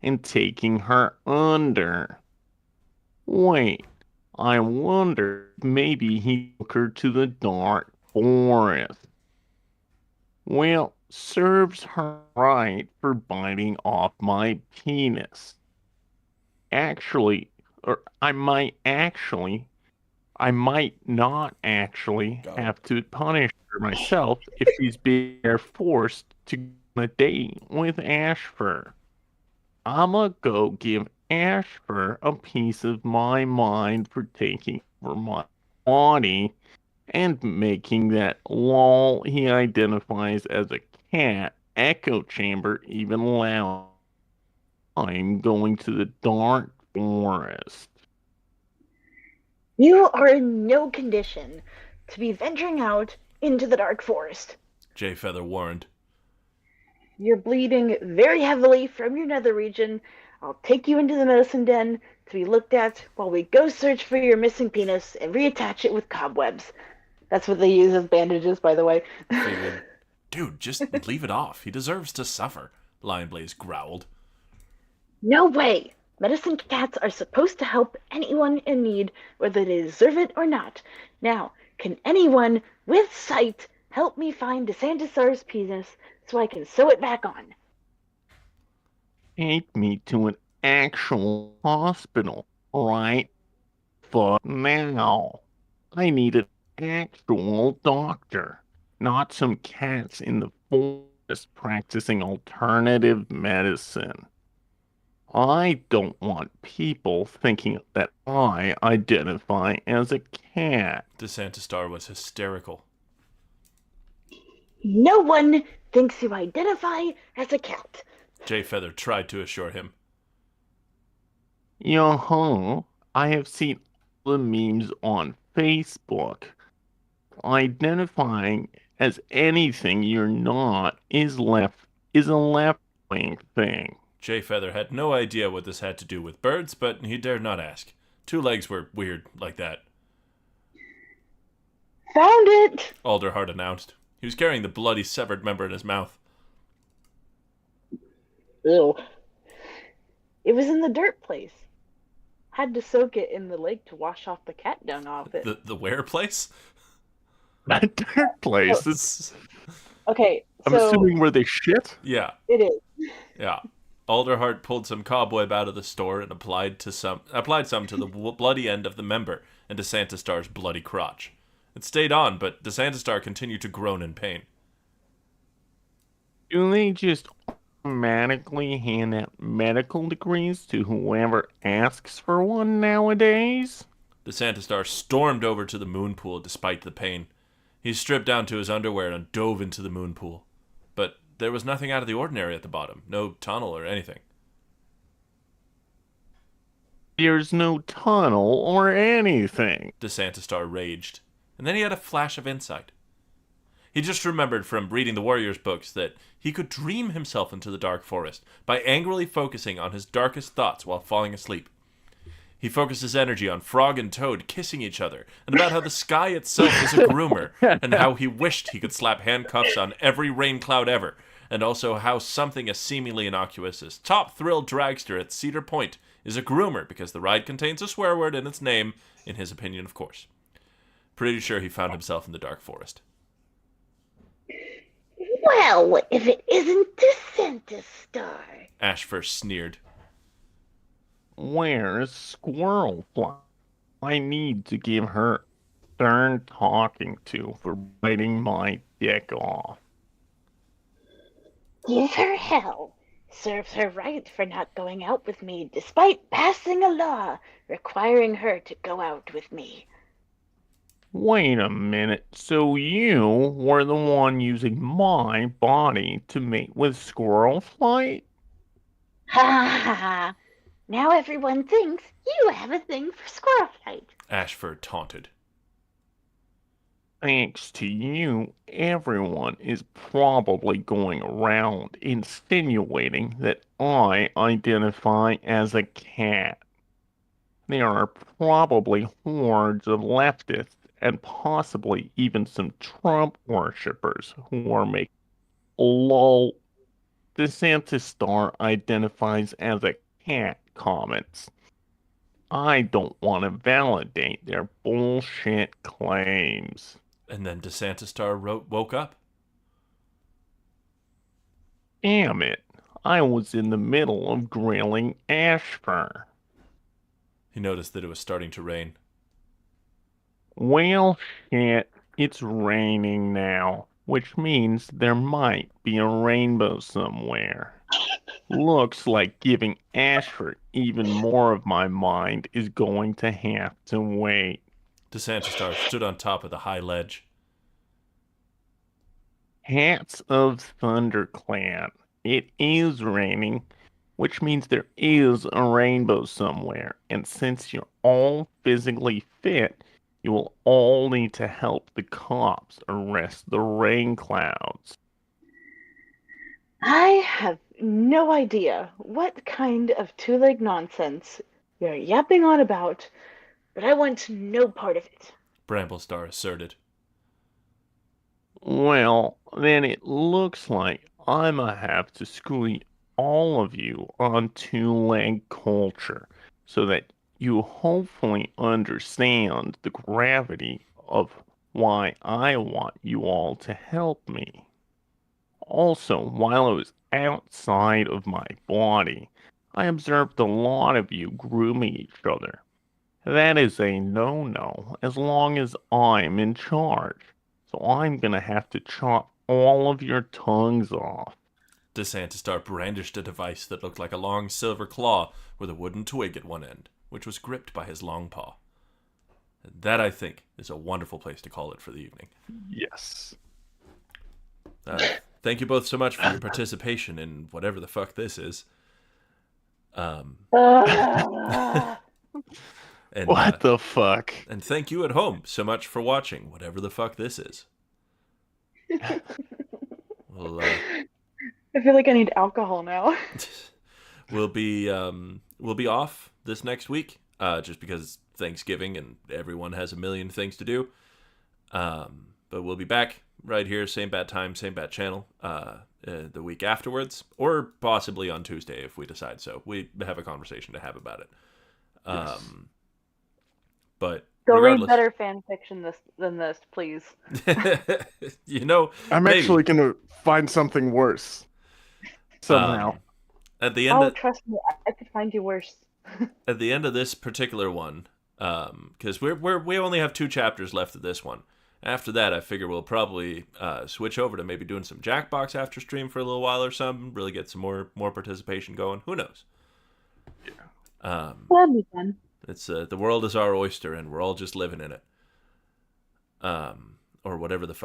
and taking her under. Wait, I wonder if maybe he took her to the dark forest. Well, serves her right for biting off my penis. Actually, or I might not actually have to punish her myself if she's being forced to go on a date with Ashfur. I'ma go give Ashfur a piece of my mind for taking over my body and making that lol he identifies as a cat echo chamber even louder. I'm going to the dark forest. You are in no condition to be venturing out into the dark forest. Jay Feather warned. You're bleeding very heavily from your nether region. I'll take you into the medicine den to be looked at while we go search for your missing penis and reattach it with cobwebs. That's what they use as bandages, by the way. Figured. Dude, just leave it off. He deserves to suffer, Lionblaze growled. No way! Medicine cats are supposed to help anyone in need, whether they deserve it or not. Now, can anyone with sight help me find DeSantisar's penis so I can sew it back on? Take me to an actual hospital right fuck now. I need an actual doctor, not some cats in the forest practicing alternative medicine. I don't want people thinking that I identify as a cat. DeSantistar was hysterical. No one thinks you identify as a cat. Jay Feather tried to assure him. Yo-ho, I have seen the memes on Facebook. Identifying as anything you're not is a left-wing thing. Jay Feather had no idea what this had to do with birds, but he dared not ask. Two legs were weird like that. Found it! Alderheart announced. He was carrying the bloody severed member in his mouth. Ew. It was in the dirt place. Had to soak it in the lake to wash off the cat dung off it. The where place? A dirt place. Okay, I'm assuming where they shit? Yeah. It is. Yeah. Alderheart pulled some cobweb out of the store and applied some to the bloody end of the member and DeSantistar's bloody crotch. It stayed on, but DeSantistar continued to groan in pain. Do they just automatically hand out medical degrees to whoever asks for one nowadays? DeSantistar stormed over to the moon pool despite the pain. He stripped down to his underwear and dove into the moon pool. But there was nothing out of the ordinary at the bottom. No tunnel or anything. There's no tunnel or anything. DeSantistar raged. And then he had a flash of insight. He just remembered from reading the Warriors books that he could dream himself into the dark forest by angrily focusing on his darkest thoughts while falling asleep. He focused his energy on Frog and Toad kissing each other, and about how the sky itself is a groomer, and how he wished he could slap handcuffs on every rain cloud ever, and also how something as seemingly innocuous as Top Thrill Dragster at Cedar Point is a groomer because the ride contains a swear word in its name, in his opinion, of course. Pretty sure he found himself in the dark forest. Well, if it isn't DeSantistar. Ashfur sneered. Where's Squirrel Fly? I need to give her stern talking to for biting my dick off. Give her hell. Serves her right for not going out with me despite passing a law requiring her to go out with me. Wait a minute, so you were the one using my body to mate with Squirrel Flight? Ha ha ha! Now everyone thinks you have a thing for squirrel fight. Ashford taunted. Thanks to you, everyone is probably going around insinuating that I identify as a cat. There are probably hordes of leftists and possibly even some Trump worshippers who are making lol. DeSantis star identifies as a cat comments. I don't want to validate their bullshit claims. And then DeSantis star woke up. Damn it. I was in the middle of grilling Ashfur. He noticed that it was starting to rain. Well, shit, it's raining now, which means there might be a rainbow somewhere. Looks like giving Ashford even more of my mind is going to have to wait. DeSantis star stood on top of the high ledge. Hats of ThunderClan. It is raining, which means there is a rainbow somewhere. And since you're all physically fit, you will all need to help the cops arrest the rain clouds. I have no idea what kind of two-leg nonsense you're yapping on about, but I want no part of it. Bramblestar asserted. Well, then it looks like I'ma have to school all of you on two-leg culture so that you hopefully understand the gravity of why I want you all to help me. Also, while I was outside of my body, I observed a lot of you grooming each other. That is a no-no as long as I'm in charge. So I'm gonna have to chop all of your tongues off. DeSantis star brandished a device that looked like a long silver claw with a wooden twig at one end, which was gripped by his long paw. That, I think, is a wonderful place to call it for the evening. Yes. Thank you both so much for your participation in whatever the fuck this is. And, what the fuck? And thank you at home so much for watching whatever the fuck this is. We'll, I feel like I need alcohol now. we'll be off this next week, just because it's Thanksgiving and everyone has a million things to do. But we'll be back right here, same bad time, same bad channel, the week afterwards, or possibly on Tuesday if we decide so. We have a conversation to have about it. Yes. But go read better fan fiction than this, please. You know, I'm maybe. actually gonna find something worse somehow. At the end, trust me, I could find you worse. At the end of this particular one, because we only have 2 chapters left of this one. After that, I figure we'll probably switch over to maybe doing some Jackbox after stream for a little while or something. Really get some more participation going. Who knows? Yeah. That'd be fun. It's the world is our oyster, and we're all just living in it. Or whatever the fuck.